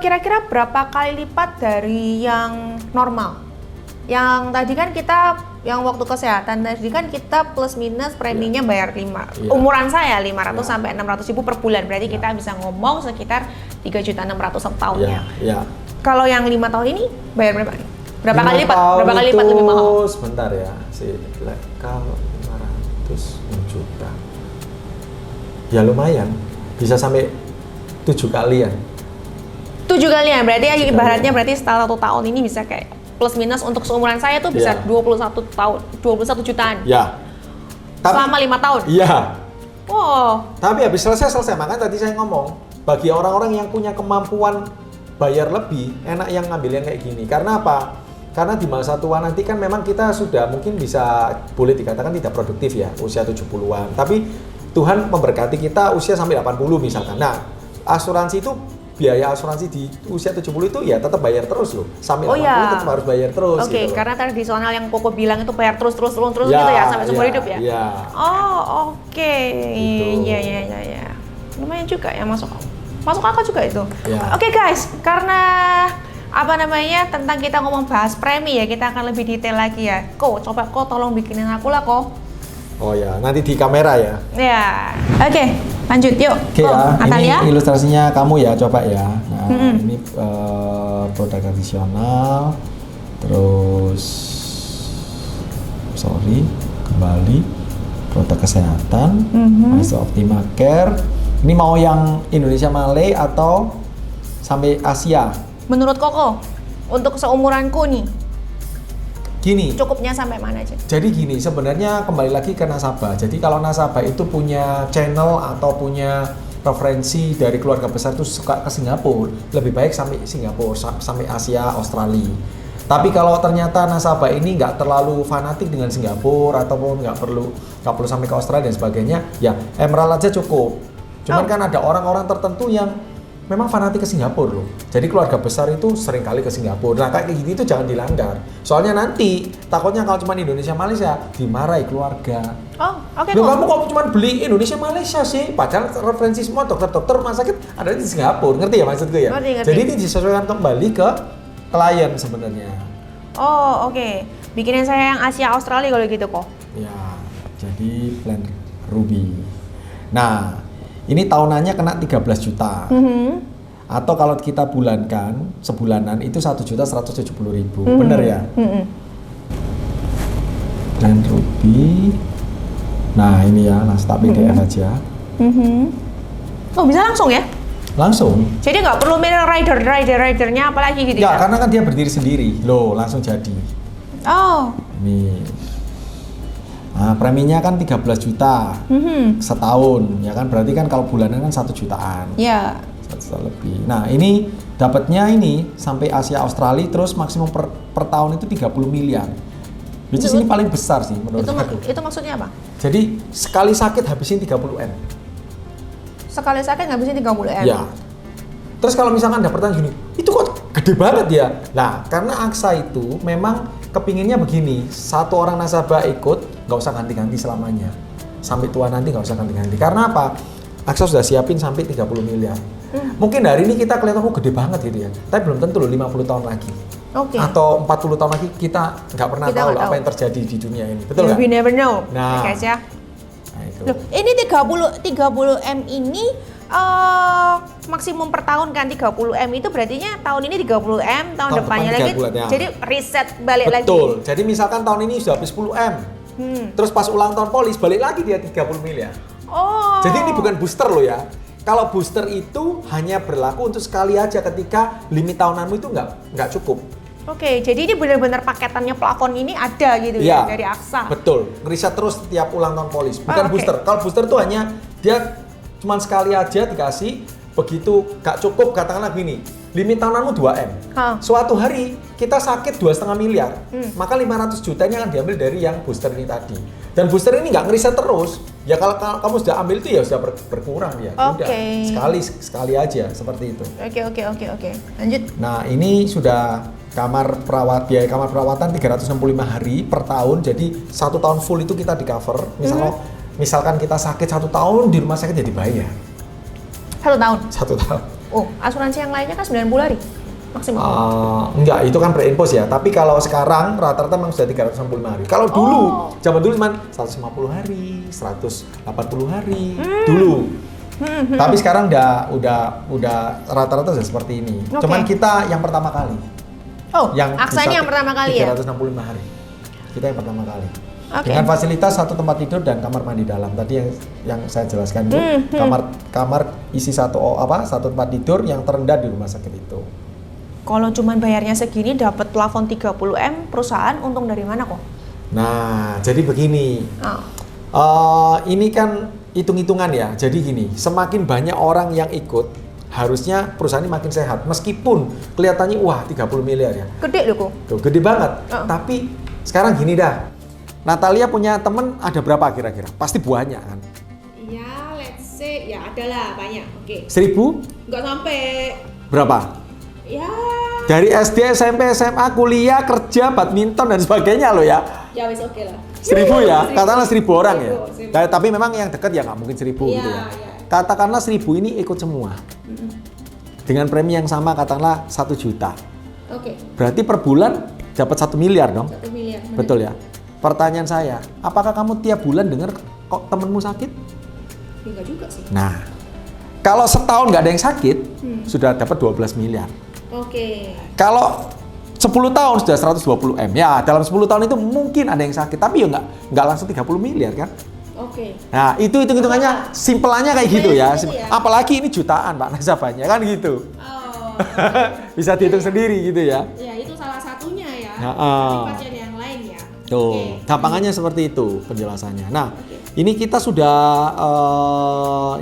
Kira-kira berapa kali lipat dari yang normal? Yang tadi kan kita, yang waktu kesehatan tadi kan kita plus minus preminya bayar 5. Umuran saya 500 sampai 600 ribu per bulan. Berarti kita bisa ngomong sekitar 3.600.000 setahunnya. Kalau yang 5 tahun ini bayar berapa? Berapa kali lipat? Berapa kali lipat lebih mahal? Sebentar ya. Kalau 500 juta. Ya lumayan. Bisa sampai 7 kalian. 7 kalian. Berarti ibaratnya berarti setelah 1 tahun ini bisa kayak plus minus untuk seumuran saya tuh bisa 21 tahun, 21 jutaan. Ya. Tapi, selama 5 tahun. Iya. Wow. Tapi habis selesai. Makanya tadi saya ngomong, bagi orang-orang yang punya kemampuan bayar lebih, enak yang ngambil yang kayak gini. Karena apa? Karena di masa tua nanti kan memang kita sudah mungkin bisa boleh dikatakan tidak produktif ya, usia 70-an. Tapi Tuhan memberkati kita usia sampai 80 misalkan. Nah, asuransi itu biaya asuransi di usia 70 itu ya tetap bayar terus loh. Sampai 80 tetap harus bayar terus. Oke, gitu karena tradisional yang Koko bilang itu bayar terus gitu ya sampai seumur hidup ya. Iya. Oh, oke. Gitu. Iya. Lumayan juga ya masuk akal juga itu. Ya. Oke guys, karena tentang kita ngomong bahas premi ya, kita akan lebih detail lagi ya. Coba tolong bikinin aku lah Oh ya, nanti di kamera ya. Ya. Oke, lanjut yuk. Oke ya, Natalia. ini ilustrasinya kamu ya, coba ya. Nah, ini produk tradisional, terus kembali produk kesehatan, masuk Optima Care. Ini mau yang Indonesia Malay atau sampai Asia? Menurut Koko, untuk seumuranku nih, Gini. cukupnya sampai mana aja? Jadi gini, sebenarnya kembali lagi ke nasabah. Jadi kalau nasabah itu punya channel atau punya referensi dari keluarga besar itu suka ke Singapura, lebih baik sampai Singapura, sampai Asia, Australia. Tapi kalau ternyata nasabah ini nggak terlalu fanatik dengan Singapura ataupun nggak perlu sampai ke Australia dan sebagainya, ya Emerald aja cukup. Cuman kan ada orang-orang tertentu yang memang fanatik ke Singapura loh. Jadi keluarga besar itu sering kali ke Singapura. Nah kayak gini itu jangan dilanggar. Soalnya nanti takutnya kalau cuma Indonesia Malaysia dimarahi keluarga. Oh, oke. Loh, kamu kok cuma beli Indonesia Malaysia sih? Padahal referensi semua dokter rumah sakit ada di Singapura. Ngerti ya maksudku ya? Ngerti. Jadi ini disesuaikan kembali ke klien sebenarnya. Oh, oke. Bikinin saya yang Asia Australia kalau gitu kok. Ya, jadi plan Ruby. Nah, ini tahunannya kena 13 juta. Atau kalau kita bulankan, sebulanan itu 1.170.000. Bener ya? Plan Ruby. Nah, ini ya, tak PDF aja. Oh, bisa langsung ya? Langsung. Jadi nggak perlu milih ridernya apalagi gitu Ya, ya? karena kan dia berdiri sendiri. Loh, langsung jadi. Oh. Nih. Nah, preminya kan 13 juta setahun, ya kan? Berarti kan kalau bulanan kan 1 jutaan. Ya. 1 juta lebih. Nah, ini dapatnya ini sampai Asia Australia, terus maksimum per tahun itu 30 miliar. Which is ini paling besar sih menurut aku. Itu maksudnya apa? Jadi sekali sakit habisin 30 M. Sekali sakit ngabisin 30 M? Ya. Terus kalau misalkan ada pertanyaan gini, itu kok gede banget ya? Nah, karena AXA itu memang kepinginnya begini, satu orang nasabah ikut, nggak usah ganti-ganti selamanya. Sampai tua nanti nggak usah ganti-ganti. Karena apa? AXA sudah siapin sampai 30 miliar. Mungkin hari ini kita kelihatan gede banget gitu ya, tapi belum tentu loh 50 tahun lagi. Oke. Atau 40 tahun lagi kita nggak pernah tahu loh apa yang terjadi di dunia ini. Betul nggak? We never know. Nah. Guys ya. Nah, itu. Loh, ini 30 M ini maksimum per tahun kan 30 M itu berartinya tahun ini 30 M, tahun depannya lagi. Ya. Jadi reset balik lagi. Betul. Jadi misalkan tahun ini sudah habis 10 M. Terus pas ulang tahun polis balik lagi dia 30 miliar. Oh. Jadi ini bukan booster loh ya. Kalau booster itu hanya berlaku untuk sekali aja ketika limit tahunanmu itu nggak cukup. Oke, jadi ini benar-benar paketannya plafon ini ada gitu ya dari AXA. Betul. Ngeriset terus tiap ulang tahun polis. Bukan oke. booster. Kalau booster itu hanya dia cuma sekali aja dikasih, begitu gak cukup katakanlah gini, limit tahunanmu 2M. Suatu hari kita sakit 2,5 miliar, maka 500 juta ini akan diambil dari yang booster ini tadi. Dan booster ini nggak ngeriset terus. Ya kalau kamu sudah ambil itu ya sudah berkurang ya. Udah sekali aja seperti itu. Oke. Lanjut. Nah, ini sudah biaya kamar perawatan 365 hari per tahun. Jadi 1 tahun full itu kita di cover. Misalkan kita sakit 1 tahun di rumah sakit jadi bayar. 1 tahun? 1 tahun. Oh, asuransi yang lainnya kan 90 hari maksimal. Enggak, itu kan pre-impose ya. Tapi kalau sekarang rata-rata memang sudah 365 hari. Kalau dulu, zaman dulu cuma 150 hari, 180 hari dulu. Tapi sekarang udah rata-rata sudah seperti ini. Cuman kita yang pertama kali. Oh, AXA ini yang pertama kali ya? 365 hari. Kita yang pertama kali. Okay. Dengan fasilitas 1 tempat tidur dan kamar mandi dalam. Tadi yang saya jelaskan itu kamar isi satu tempat tidur yang terendah di rumah sakit itu. Kalau cuman bayarnya segini dapat plafon 30M, perusahaan untung dari mana kok? Nah, jadi begini. Ini kan hitung-hitungan ya. Jadi gini, semakin banyak orang yang ikut, harusnya perusahaan ini makin sehat. Meskipun kelihatannya wah 30 miliar ya. Gede loh kok. Tuh, gede banget. Tapi sekarang gini dah. Natalia punya temen ada berapa kira-kira? Pasti banyak kan? Ya, let's say ya adalah banyak. Oke. 1000? Nggak sampai. Berapa? Ya. Dari SD, SMP, SMA, kuliah, kerja, badminton dan sebagainya loh ya. Ya wis oke lah. 1000 ya, katakanlah 1000 orang ya. 1000. Tapi memang yang dekat ya nggak mungkin 1000 gitu ya. Iya. Katakanlah 1000 ini ikut semua. Dengan premi yang sama katakanlah 1 juta. Oke. Berarti per bulan dapat 1 miliar dong? 1 miliar. Betul ya. Pertanyaan saya, apakah kamu tiap bulan dengar kok temenmu sakit? Enggak juga sih. Nah, kalau setahun nggak ada yang sakit, sudah dapat 12 miliar. Oke. Kalau 10 tahun sudah 120M. Ya, dalam 10 tahun itu mungkin ada yang sakit, tapi ya nggak langsung 30 miliar kan? Oke. Nah, itu hitung-hitungannya simpelannya kayak gitu ya. Gitu ya. Apalagi ini jutaan, Pak, nasabahnya kan gitu. Oh. Bisa dihitung sendiri gitu ya. Ya, itu salah satunya ya. Ya, Tapi pasti ada yang lain ya. Tuh, Oke. gampangannya seperti itu penjelasannya. Nah, ini kita sudah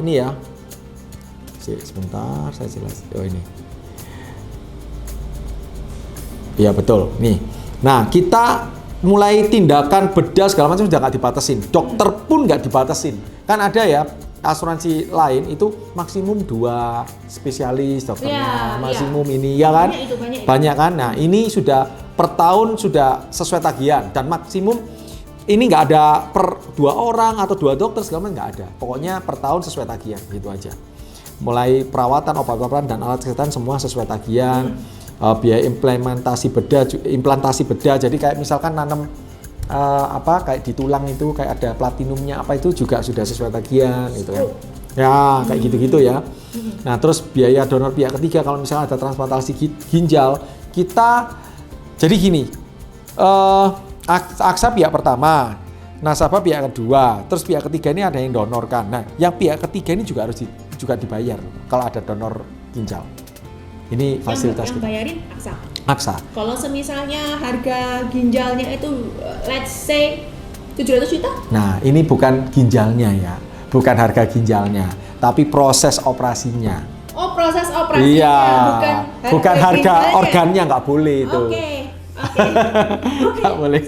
ini ya. Sebentar, saya jelas. Oh ini. Iya betul. Nih. Nah, kita mulai tindakan bedah segala macam sudah nggak dibatasin. Dokter pun nggak dibatasin. Kan ada ya asuransi lain itu maksimum 2 spesialis dokternya, Ya, maksimum ini ya kan? Banyak itu. Banyak kan? Nah, ini sudah per tahun sudah sesuai tagihan dan maksimum ini nggak ada per 2 orang atau 2 dokter segala macam nggak ada. Pokoknya per tahun sesuai tagihan gitu aja. Mulai perawatan, obat-obatan dan alat kesehatan semua sesuai tagihan. Biaya implantasi bedah. Jadi kayak misalkan nanam kayak di tulang itu kayak ada platinumnya apa itu juga sudah sesuai tagihan gitu kan. Ya, kayak gitu-gitu ya. Nah, terus biaya donor pihak ketiga kalau misalnya ada transplantasi ginjal, kita jadi gini. Aksa pihak pertama, nasabah pihak kedua, terus pihak ketiga ini ada yang donorkan. Nah, yang pihak ketiga ini juga harus juga dibayar kalau ada donor ginjal. Ini fasilitas yang bayarin Aksa. Aksa. Kalau semisalnya harga ginjalnya itu let's say 700 juta? Nah, ini bukan ginjalnya ya. Bukan harga ginjalnya, tapi proses operasinya. Oh, proses operasinya, Iya. bukan harga ginjalnya. organnya nggak boleh itu. Oke. Nggak boleh.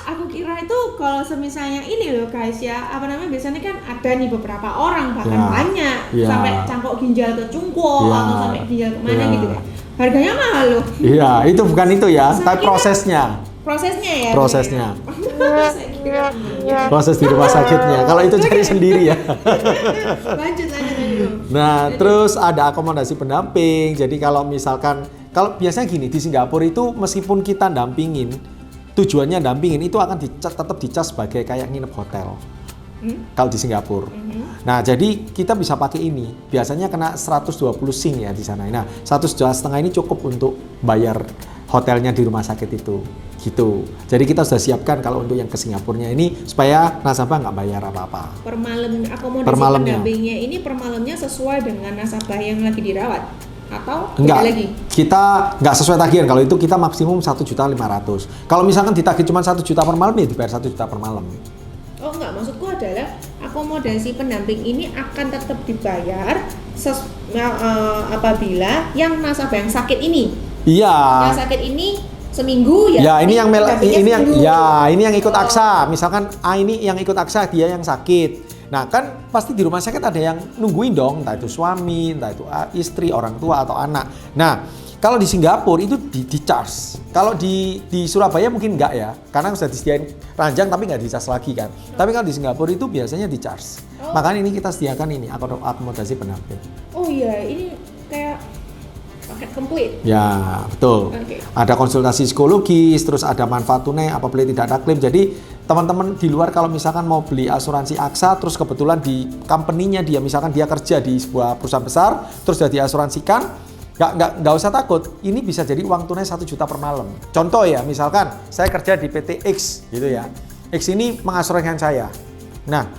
Aku kira itu kalau semisalnya ini loh guys ya, apa namanya biasanya kan ada nih beberapa orang bahkan Ya. banyak Ya. sampai cangkok ginjal ke cungkuk Ya. atau sampai ginjal kemana Ya. gitu ya. Harganya mahal loh. Iya, itu bukan itu ya, Saya tapi kira- prosesnya. Prosesnya ya. Prosesnya. Saya kira. Proses di rumah sakitnya. Kalau itu cari sendiri ya. Lanjut. Nah, terus ada akomodasi pendamping. Jadi kalau misalkan, kalau biasanya gini di Singapura itu meskipun kita dampingin, tujuannya dampingin itu akan tetap dicas sebagai kayak nginep hotel. Kalau di Singapura. Nah, jadi kita bisa pakai ini. Biasanya kena 120 sing ya di sana. Nah, 1,5 juta ini cukup untuk bayar hotelnya di rumah sakit itu. Gitu. Jadi kita sudah siapkan kalau untuk yang ke Singapurnya ini supaya nasabah nggak bayar apa-apa. Per malam akomodasi Per malamnya. pendampingnya ini per malamnya sesuai dengan nasabah yang lagi dirawat atau Enggak, beda lagi? kita nggak sesuai tagihan. Kalau itu kita maksimum 1.500.000. Kalau misalkan ditagih cuma 1 juta per malam ya dibayar 1 juta per malam. Oh enggak, maksudku adalah akomodasi pendamping ini akan tetap dibayar apabila yang nasabah yang sakit ini. Iya. Yang sakit ini seminggu ya. Ya, ini yang pendampingnya seminggu. ini yang ikut aksa. Misalkan ini yang ikut aksa, dia yang sakit. Nah, kan pasti di rumah sakit ada yang nungguin dong, entah itu suami, entah itu istri, orang tua atau anak. Nah, kalau di Singapura itu di charge. Kalau di Surabaya mungkin enggak ya, karena sudah disediain ranjang tapi nggak di charge lagi kan. Tapi kalau di Singapura itu biasanya di charge. Makanya ini kita sediakan ini akomodasi pendamping. Oh iya, ini kayak paket komplit. Ya, betul. Oke. Ada konsultasi psikologis, terus ada manfaat tunai apabila tidak ada klaim. Jadi teman-teman di luar kalau misalkan mau beli asuransi Aksa, terus kebetulan di company-nya dia, misalkan dia kerja di sebuah perusahaan besar, terus sudah diasuransikan, nggak usah takut. Ini bisa jadi uang tunai 1 juta per malam. Contoh ya, misalkan saya kerja di PT X gitu ya. X ini mengasuransikan saya. Nah,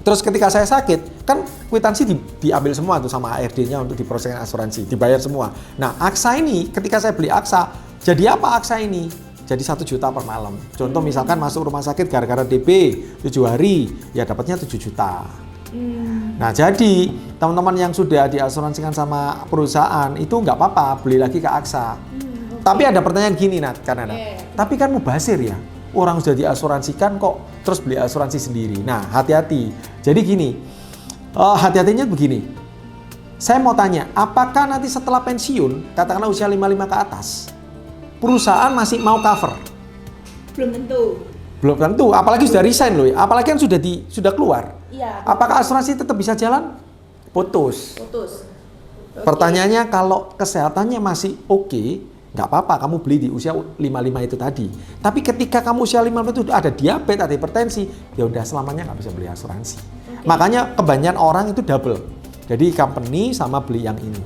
terus ketika saya sakit, kan kwitansi diambil semua tuh sama ARD-nya untuk diproseskan asuransi, dibayar semua. Nah, Aksa ini ketika saya beli Aksa, jadi apa Aksa ini? Jadi 1 juta per malam. Contoh misalkan masuk rumah sakit gara-gara DB 7 hari, ya dapatnya 7 juta. Nah, jadi teman-teman yang sudah diasuransikan sama perusahaan itu nggak apa-apa beli lagi ke Aksa. Tapi ada pertanyaan gini, Nat, karena tapi kan mubazir ya. Orang sudah diasuransikan kok terus beli asuransi sendiri. Nah, hati-hati. Jadi gini, hati-hatinya begini. Saya mau tanya, apakah nanti setelah pensiun, katakanlah usia 55 ke atas, perusahaan masih mau cover? Belum tentu. Belum tentu, apalagi sudah resign loh, apalagi kan sudah keluar. Iya. Apakah asuransi tetap bisa jalan? Putus. Putus. Pertanyaannya kalau kesehatannya masih oke, nggak apa-apa kamu beli di usia 55 itu tadi. Tapi ketika kamu usia 55 itu ada diabetes, ada hipertensi, ya udah selamanya nggak bisa beli asuransi. Makanya kebanyakan orang itu double. Jadi company sama beli yang ini.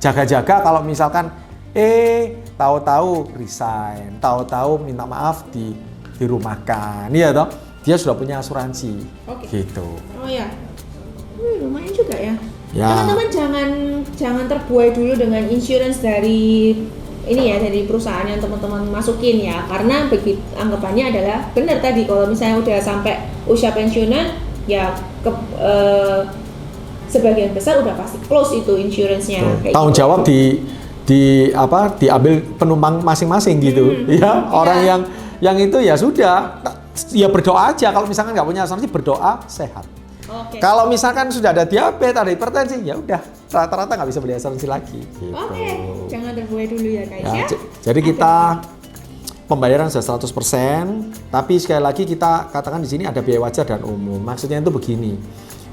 Jaga-jaga kalau misalkan tahu-tahu resign, tahu-tahu minta maaf dirumahkan, iya toh? Dia sudah punya asuransi, gitu. Oh ya, lumayan juga ya. Ya. Teman-teman jangan terbuai dulu dengan insurance dari ini ya, dari perusahaan yang teman-teman masukin ya, karena begitu anggapannya adalah benar tadi kalau misalnya udah sampai usia pensiunan ya sebagian besar udah pasti close itu insurance-nya. Tanggung jawab diambil penumpang masing-masing gitu, ya orang yang itu ya sudah. Ya berdoa aja, kalau misalkan nggak punya asuransi berdoa sehat. Kalau misalkan sudah ada diabetes, ada hipertensi, ya udah rata-rata nggak bisa beli asuransi lagi. Gitu. Jangan terbuai dulu ya guys ya. Jadi kita pembayaran sudah 100%, tapi sekali lagi kita katakan di sini ada biaya wajar dan umum. Maksudnya itu begini,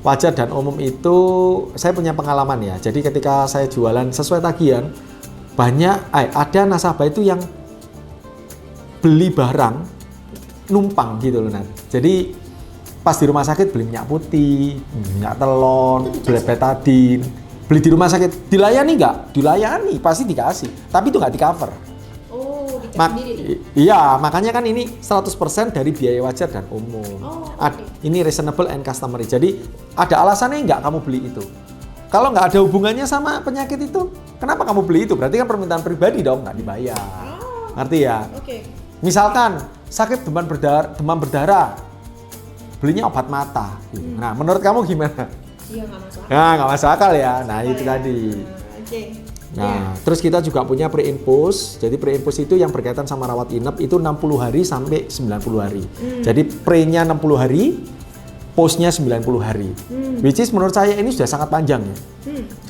wajar dan umum itu saya punya pengalaman ya. Jadi ketika saya jualan sesuai tagihan, ada nasabah itu yang beli barang numpang gitu loh, Nat. Jadi pas di rumah sakit beli minyak putih, minyak telon, beli betadine, beli di rumah sakit dilayani nggak? Dilayani, pasti dikasih, tapi itu nggak di cover. Oh, dicek sendiri. Iya, makanya kan ini 100% dari biaya wajar dan umum. Ini reasonable and customary. Jadi ada alasannya nggak kamu beli itu? Kalau nggak ada hubungannya sama penyakit itu, kenapa kamu beli itu? Berarti kan permintaan pribadi dong, nggak dibayar. Ngerti ya? Misalkan sakit demam berdarah, belinya obat mata. Nah, menurut kamu gimana? Iya, nggak masuk akal. Nah, nggak masuk akal ya. Nah, itu tadi. Nah, terus kita juga punya pre-infus. Jadi pre-infus itu yang berkaitan sama rawat inap itu 60 hari sampai 90 hari. Jadi pre-nya 60 hari, post-nya 90 hari. Which is menurut saya ini sudah sangat panjang ya.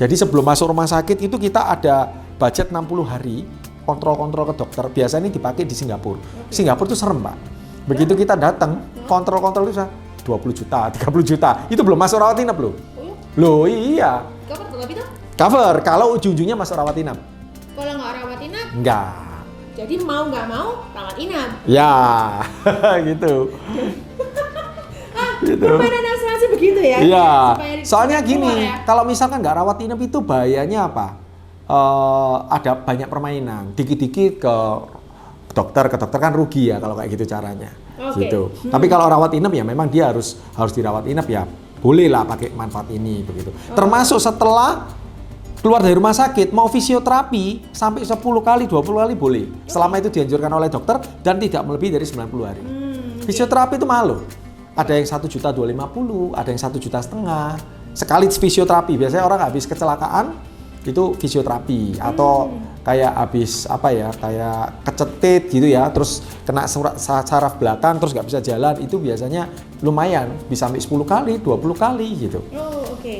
Jadi sebelum masuk rumah sakit itu kita ada budget 60 hari. Kontrol-kontrol ke dokter, biasanya ini dipakai di Singapura. Singapura itu serem, Pak. Begitu kita datang, kontrol-kontrol itu 20 juta, 30 juta. Itu belum masuk rawat inap loh. Loh iya. Cover tapi tuh? Cover, kalau ujung-ujungnya masuk rawat inap. Kalau nggak rawat inap? Enggak. Jadi mau nggak mau rawat inap? Ya, gitu. Gitu. Permainan asuransi begitu ya? Iya. Soalnya gini, kalau misalkan nggak rawat inap itu bahayanya apa? Ada banyak permainan, dikit-dikit ke dokter kan rugi ya kalau kayak gitu caranya, gitu. Tapi kalau rawat inap ya memang dia harus dirawat inap ya, boleh lah pakai manfaat ini begitu. Termasuk setelah keluar dari rumah sakit mau fisioterapi sampai 10 kali, 20 kali boleh, selama itu dianjurkan oleh dokter dan tidak melebihi dari 90 hari. Fisioterapi itu mahal loh, ada yang 1.250.000, ada yang 1,5 juta. Sekali fisioterapi, biasanya orang habis kecelakaan itu fisioterapi atau kayak habis kayak kecetit gitu ya, terus kena saraf belakang terus nggak bisa jalan, itu biasanya lumayan bisa sampai 10 kali 20 kali gitu.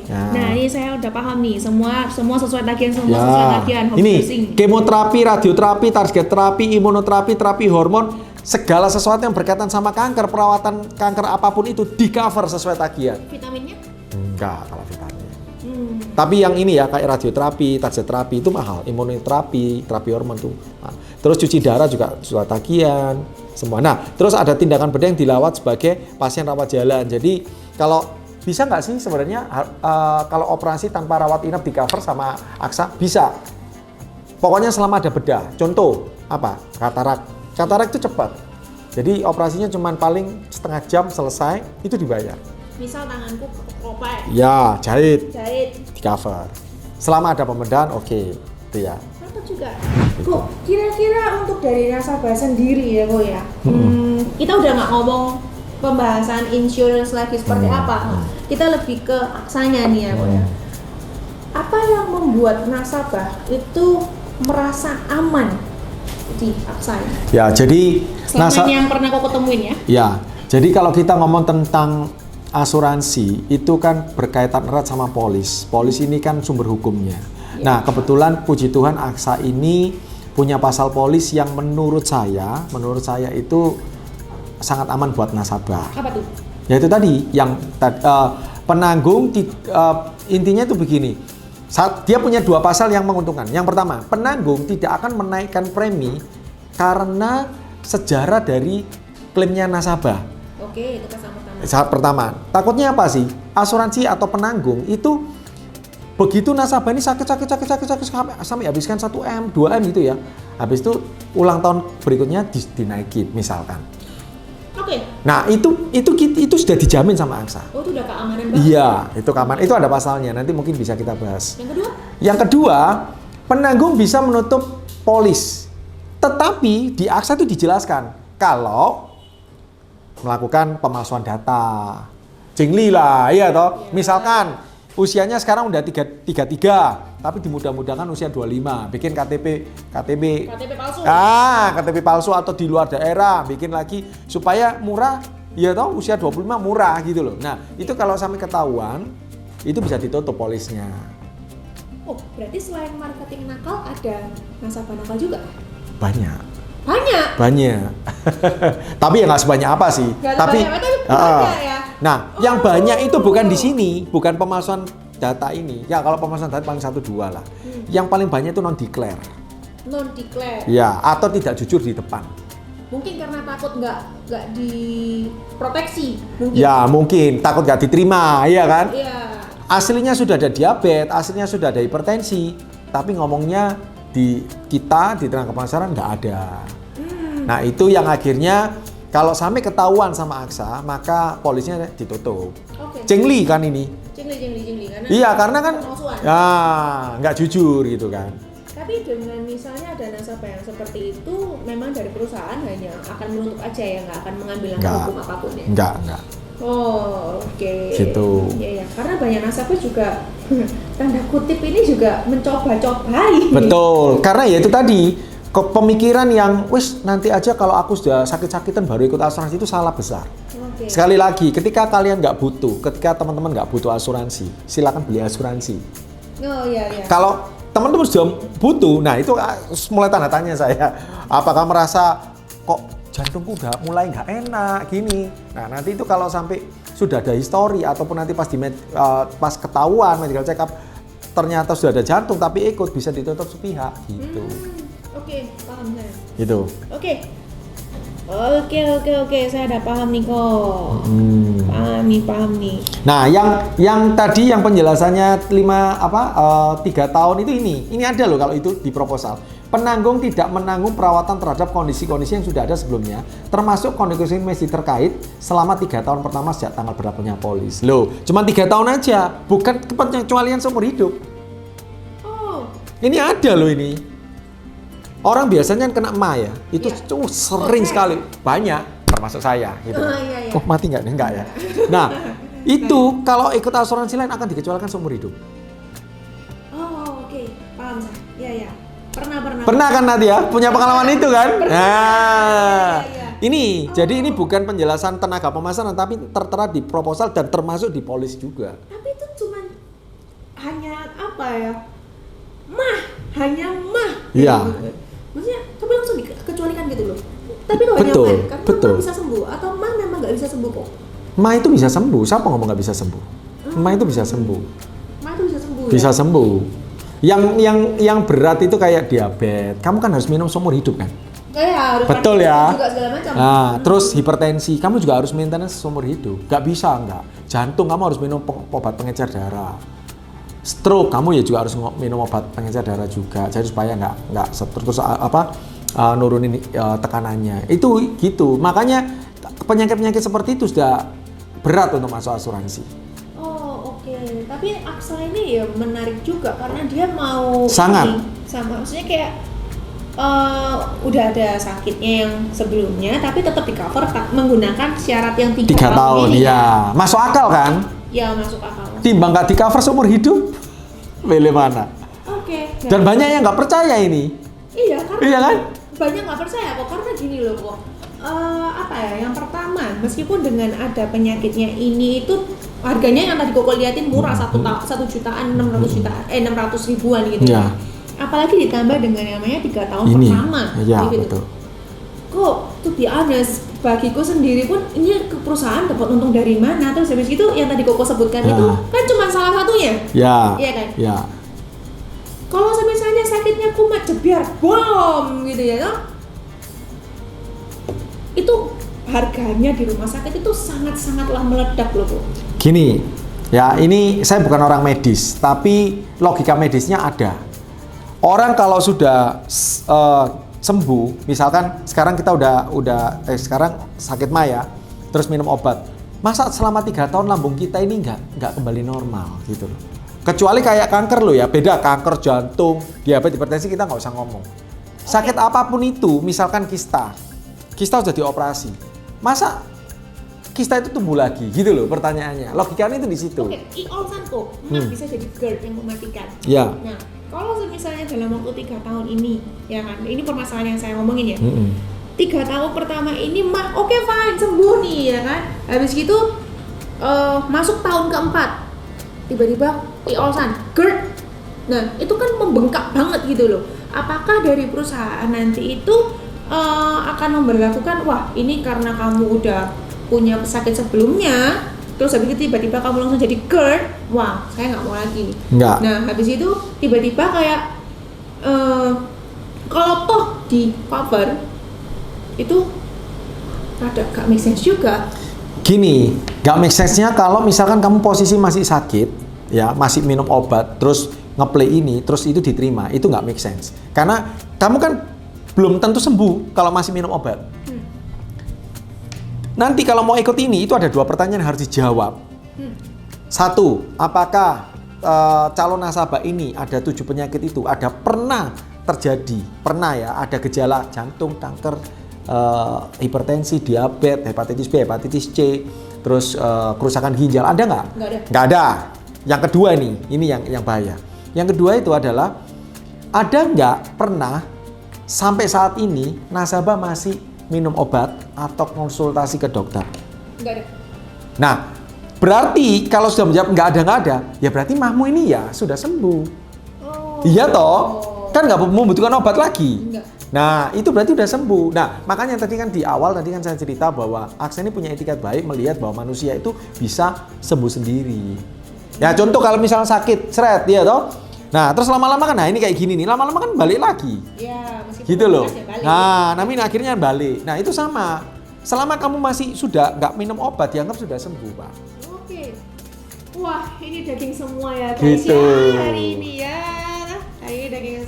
Nah ini saya udah paham nih, semua sesuai tagihan, sesuai tagihan. Ini kemoterapi, radioterapi, target terapi, imunoterapi, terapi hormon, segala sesuatu yang berkaitan sama kanker, perawatan kanker apapun itu di cover sesuai tagihan. Vitaminnya? Enggak kalau vitamin. Tapi yang ini ya kayak radioterapi, target terapi itu mahal, imunoterapi, terapi hormon tuh. Nah, terus cuci darah juga sudah tagihan semua. Nah, terus ada tindakan bedah yang dilawat sebagai pasien rawat jalan. Jadi kalau bisa nggak sih sebenarnya kalau operasi tanpa rawat inap di cover sama Aksa? Bisa. Pokoknya selama ada bedah. Contoh apa? Katarak. Katarak itu cepat. Jadi operasinya cuma paling setengah jam selesai, itu dibayar. misal tanganku kopek, Ya, jahit jahit, di cover. Selama ada pembedahan, oke, itu ya. atau juga. Kok kira-kira untuk dari nasabah sendiri ya kok ya? Kita udah nggak ngomong pembahasan insurance lagi seperti apa. Kita lebih ke aksanya nih ya kok ya. Apa yang membuat nasabah itu merasa aman di aksanya? Ya, jadi Selama ini yang pernah kau ketemuin ya? Ya, jadi kalau kita ngomong tentang asuransi itu kan berkaitan erat sama polis. Polis ini kan sumber hukumnya. Nah, kebetulan puji Tuhan Aksa ini punya pasal polis yang menurut saya itu sangat aman buat nasabah. Apa tuh? Ya itu tadi yang penanggung intinya itu begini. Dia punya dua pasal yang menguntungkan. Yang pertama, penanggung tidak akan menaikkan premi karena sejarah dari klaimnya nasabah. Oke, itu pasal pertama. Saat pertama, takutnya apa sih? Asuransi atau penanggung itu begitu nasabah ini sakit sampai habiskan 1M, 2M gitu ya. Habis itu ulang tahun berikutnya dinaikin misalkan. Oke. Nah, itu sudah dijamin sama Aksa. Oh, itu udah keamanan banget. Iya, itu keamanan. Itu ada pasalnya. Nanti mungkin bisa kita bahas. Yang kedua? Yang kedua, penanggung bisa menutup polis. Tetapi di Aksa itu dijelaskan kalau melakukan pemalsuan data. Jengli lah, iya toh. Misalkan usianya sekarang udah 33, tapi dimudah-mudahkan usia 25, bikin KTP palsu. KTP palsu atau di luar daerah, bikin lagi supaya murah, ya toh usia 25 murah gitu loh. Nah, itu kalau sampai ketahuan, itu bisa ditutup polisnya. Oh, berarti selain marketing nakal ada nasabah nakal juga? Banyak. Tapi ya nggak sebanyak apa sih. Tapi banyak ya. Nah, yang banyak itu bukan di sini, bukan pemalsuan data ini. Ya kalau pemalsuan data paling 1-2 lah. Yang paling banyak itu non declare. Ya, atau tidak jujur di depan. Mungkin karena takut nggak diproteksi. Ya mungkin takut nggak diterima, iya kan? Iya. Aslinya sudah ada diabetes, aslinya sudah ada hipertensi, tapi ngomongnya di tenaga pemasaran nggak ada. Nah itu yang akhirnya kalau sampai ketahuan sama Aksa, maka polisnya ditutup. Okay. Jengli kan ini. Jengli karena. Iya karena kan ya nggak jujur gitu kan. Tapi dengan misalnya ada nasabah yang seperti itu, memang dari perusahaan hanya akan menutup aja ya, nggak akan mengambil langkah hukum apapun ya? Enggak. Oh, oke. Gitu. Iya, karena banyak nasabah juga tanda kutip ini juga mencoba-cobai. Betul, karena ya itu tadi pemikiran yang wis nanti aja kalau aku sudah sakit-sakitan baru ikut asuransi itu salah besar. Okay. Sekali lagi, ketika kalian nggak butuh, ketika teman-teman nggak butuh asuransi, silakan beli asuransi. Oh iya. Kalau teman-teman sudah butuh, nah itu mulai tanda tanya saya. Apakah merasa kok jantungku udah mulai nggak enak gini. Nah nanti itu kalau sampai sudah ada histori ataupun nanti pas ketahuan medical check up ternyata sudah ada jantung tapi ikut bisa ditutup sepihak gitu. Oke, paham saya. Gitu. Oke, saya udah paham nih kok. Paham nih. Nah, yang tadi yang penjelasannya 3 tahun itu ini ada loh kalau itu di proposal. Penanggung tidak menanggung perawatan terhadap kondisi-kondisi yang sudah ada sebelumnya, termasuk kondisi medis terkait selama 3 tahun pertama sejak tanggal berlakunya polis. Loh, cuma 3 tahun aja, bukan kecualian seumur hidup. Oh. Ini ada loh ini. Orang biasanya kena MA ya, itu sering sekali, banyak, termasuk saya gitu. Iya. Oh mati nggak? Enggak ya. Nah, itu kalau ikut asuransi lain akan dikecualikan seumur hidup. Oh, oke. Paham saya. Iya. Pernah kan Nadia? Punya pengalaman itu kan? Nah, ini jadi ini bukan penjelasan tenaga pemasaran tapi tertera di proposal dan termasuk di polis juga. Tapi itu cuman hanya apa ya? Hanya mah. Iya. Maksudnya tapi langsung dikecualikan gitu loh. Tapi kalau Betul, yang lain, karena betul. mah bisa sembuh atau mah memang nggak bisa sembuh kok? MA itu bisa sembuh. Siapa ngomong nggak bisa sembuh? MA itu bisa sembuh. Mah itu bisa sembuh. Bisa sembuh. Yang berat itu kayak diabetes. Kamu kan harus minum seumur hidup kan? Harus betul ya. Juga segala macam. Nah, terus hipertensi, kamu juga harus maintenance seumur hidup. Gak bisa enggak. Jantung kamu harus minum obat pengencer darah. Stroke kamu ya juga harus minum obat pengencer darah juga. Jadi supaya nggak terus nurunin tekanannya. Itu gitu. Makanya penyakit-penyakit seperti itu sudah berat untuk masuk asuransi. Oh oke. Tapi AXA ini ya menarik juga karena dia mau Sangat. sama maksudnya kayak udah ada sakitnya yang sebelumnya tapi tetap di cover menggunakan syarat yang 3 tahun ini. ya. Masuk akal kan? Ya masuk akal. Timbang nggak di cover seumur hidup, pilih mana? Oke. Dan banyak yang nggak percaya ini. Iya karena Iya kan? banyak nggak percaya kok karena gini loh kok. Apa ya? Yang pertama meskipun dengan ada penyakitnya ini itu harganya yang tadi Koko liatin murah 1 jutaan 600 ribuan gitu Ya. Apalagi ditambah dengan yang namanya 3 tahun Ini. pertama. Ya gitu. betul. Kok to be honest bagiku sendiri pun ini ke perusahaan dapat untung dari mana terus habis itu yang tadi Koko sebutkan Ya. itu kan cuma salah satunya. Ya. Iya kan? Ya. Kalau misalnya sakitnya kumat jebiar bom gitu ya toh, itu harganya di rumah sakit itu sangat-sangatlah meledak loh Bu. Gini, ya ini saya bukan orang medis, tapi logika medisnya ada. Orang kalau sudah sembuh, misalkan sekarang kita sekarang sakit mah terus minum obat, masa selama 3 tahun lambung kita ini nggak kembali normal gitu loh. Kecuali kayak kanker loh ya, beda kanker jantung, diabetes, hipertensi kita nggak usah ngomong. Sakit apapun itu, misalkan kista sudah dioperasi, masa kista itu tumbuh lagi gitu loh pertanyaannya. Logikanya itu di situ. Oke, Olsan kok bisa jadi GERD yang mematikan. Ya. Nah, kalau misalnya dalam waktu 3 tahun ini, ya kan, ini permasalahan yang saya ngomongin ya. 3 tahun pertama ini oke fine, sembuh nih ya kan. Habis gitu masuk tahun keempat, tiba-tiba Olsan GERD. Nah, itu kan membengkak banget gitu loh. Apakah dari perusahaan nanti itu akan memberlakukan, wah ini karena kamu udah punya sakit sebelumnya, terus habis itu tiba-tiba kamu langsung jadi GERD, wah saya nggak mau lagi nih. Nggak. Nah habis itu tiba-tiba kayak kalau toh di cover itu rada gak make sense juga. Gini, gak make sense-nya kalau misalkan kamu posisi masih sakit, ya masih minum obat, terus ngeplay ini, terus itu diterima, itu gak make sense. Karena kamu kan belum tentu sembuh kalau masih minum obat. Nanti kalau mau ikut ini, itu ada 2 pertanyaan yang harus dijawab. 1, apakah calon nasabah ini ada 7 penyakit itu, ada pernah terjadi, ada gejala jantung, kanker, hipertensi, diabetes, hepatitis B, hepatitis C, terus kerusakan ginjal, ada nggak? Nggak ada. Yang kedua ini yang bahaya. Yang kedua itu adalah ada nggak pernah sampai saat ini nasabah masih minum obat atau konsultasi ke dokter? Nggak ada. Nah, berarti kalau sudah menjawab nggak ada, ya berarti mahmu ini ya sudah sembuh. Iya toh, kan nggak membutuhkan obat lagi. Enggak. Nah, itu berarti udah sembuh. Nah, makanya tadi kan di awal saya cerita bahwa AXA ini punya etikat baik melihat bahwa manusia itu bisa sembuh sendiri. Ya, contoh kalau misalnya sakit, seret, ya toh. Nah, terus lama-lama kan, nah ini kayak gini nih, lama-lama kan balik lagi. Ya, meskipun Gitu loh. balik. Nah, namun akhirnya balik. Nah, itu sama. Selama kamu masih sudah nggak minum obat, dianggap sudah sembuh, Pak. Oke. Wah, ini daging semua ya guys Gitu. ya hari ini ya. Ini daging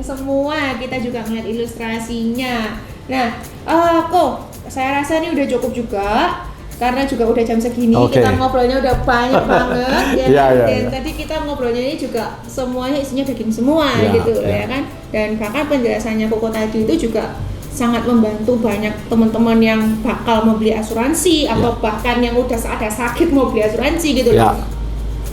semua. Kita juga ngeliat ilustrasinya. Nah, kok saya rasa ini udah cukup juga. Karena juga udah jam segini, kita ngobrolnya udah banyak banget ya. Dan tadi kita ngobrolnya ini juga semuanya isinya daging semua gitu ya kan. Dan bahkan penjelasannya Koko tadi itu juga sangat membantu banyak teman-teman yang bakal mau beli asuransi atau bahkan yang udah ada sakit mau beli asuransi gitu loh.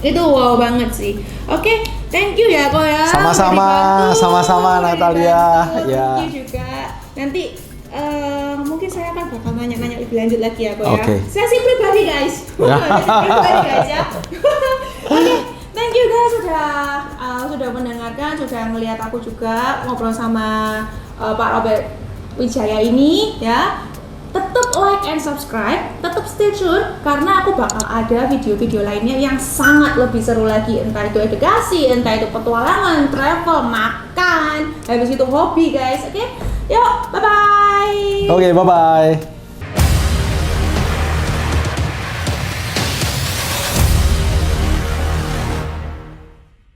Itu wow banget sih. Oke, thank you ya Ko ya. Sama-sama Natalia. Thank you juga. Nanti mungkin saya akan bakal nanya-nanya lebih lanjut lagi ya Ko ya. Sesi pribadi guys. Ya. Oke, thank you guys sudah mendengarkan, sudah ngelihat aku juga ngobrol sama Pak Robert Wijaya ini ya. Tetap like and subscribe, tetap stay tune karena aku bakal ada video-video lainnya yang sangat lebih seru lagi, entah itu edukasi, entah itu petualangan, travel, makan, habis itu hobi guys. Oke, yuk bye bye. Oke, bye bye.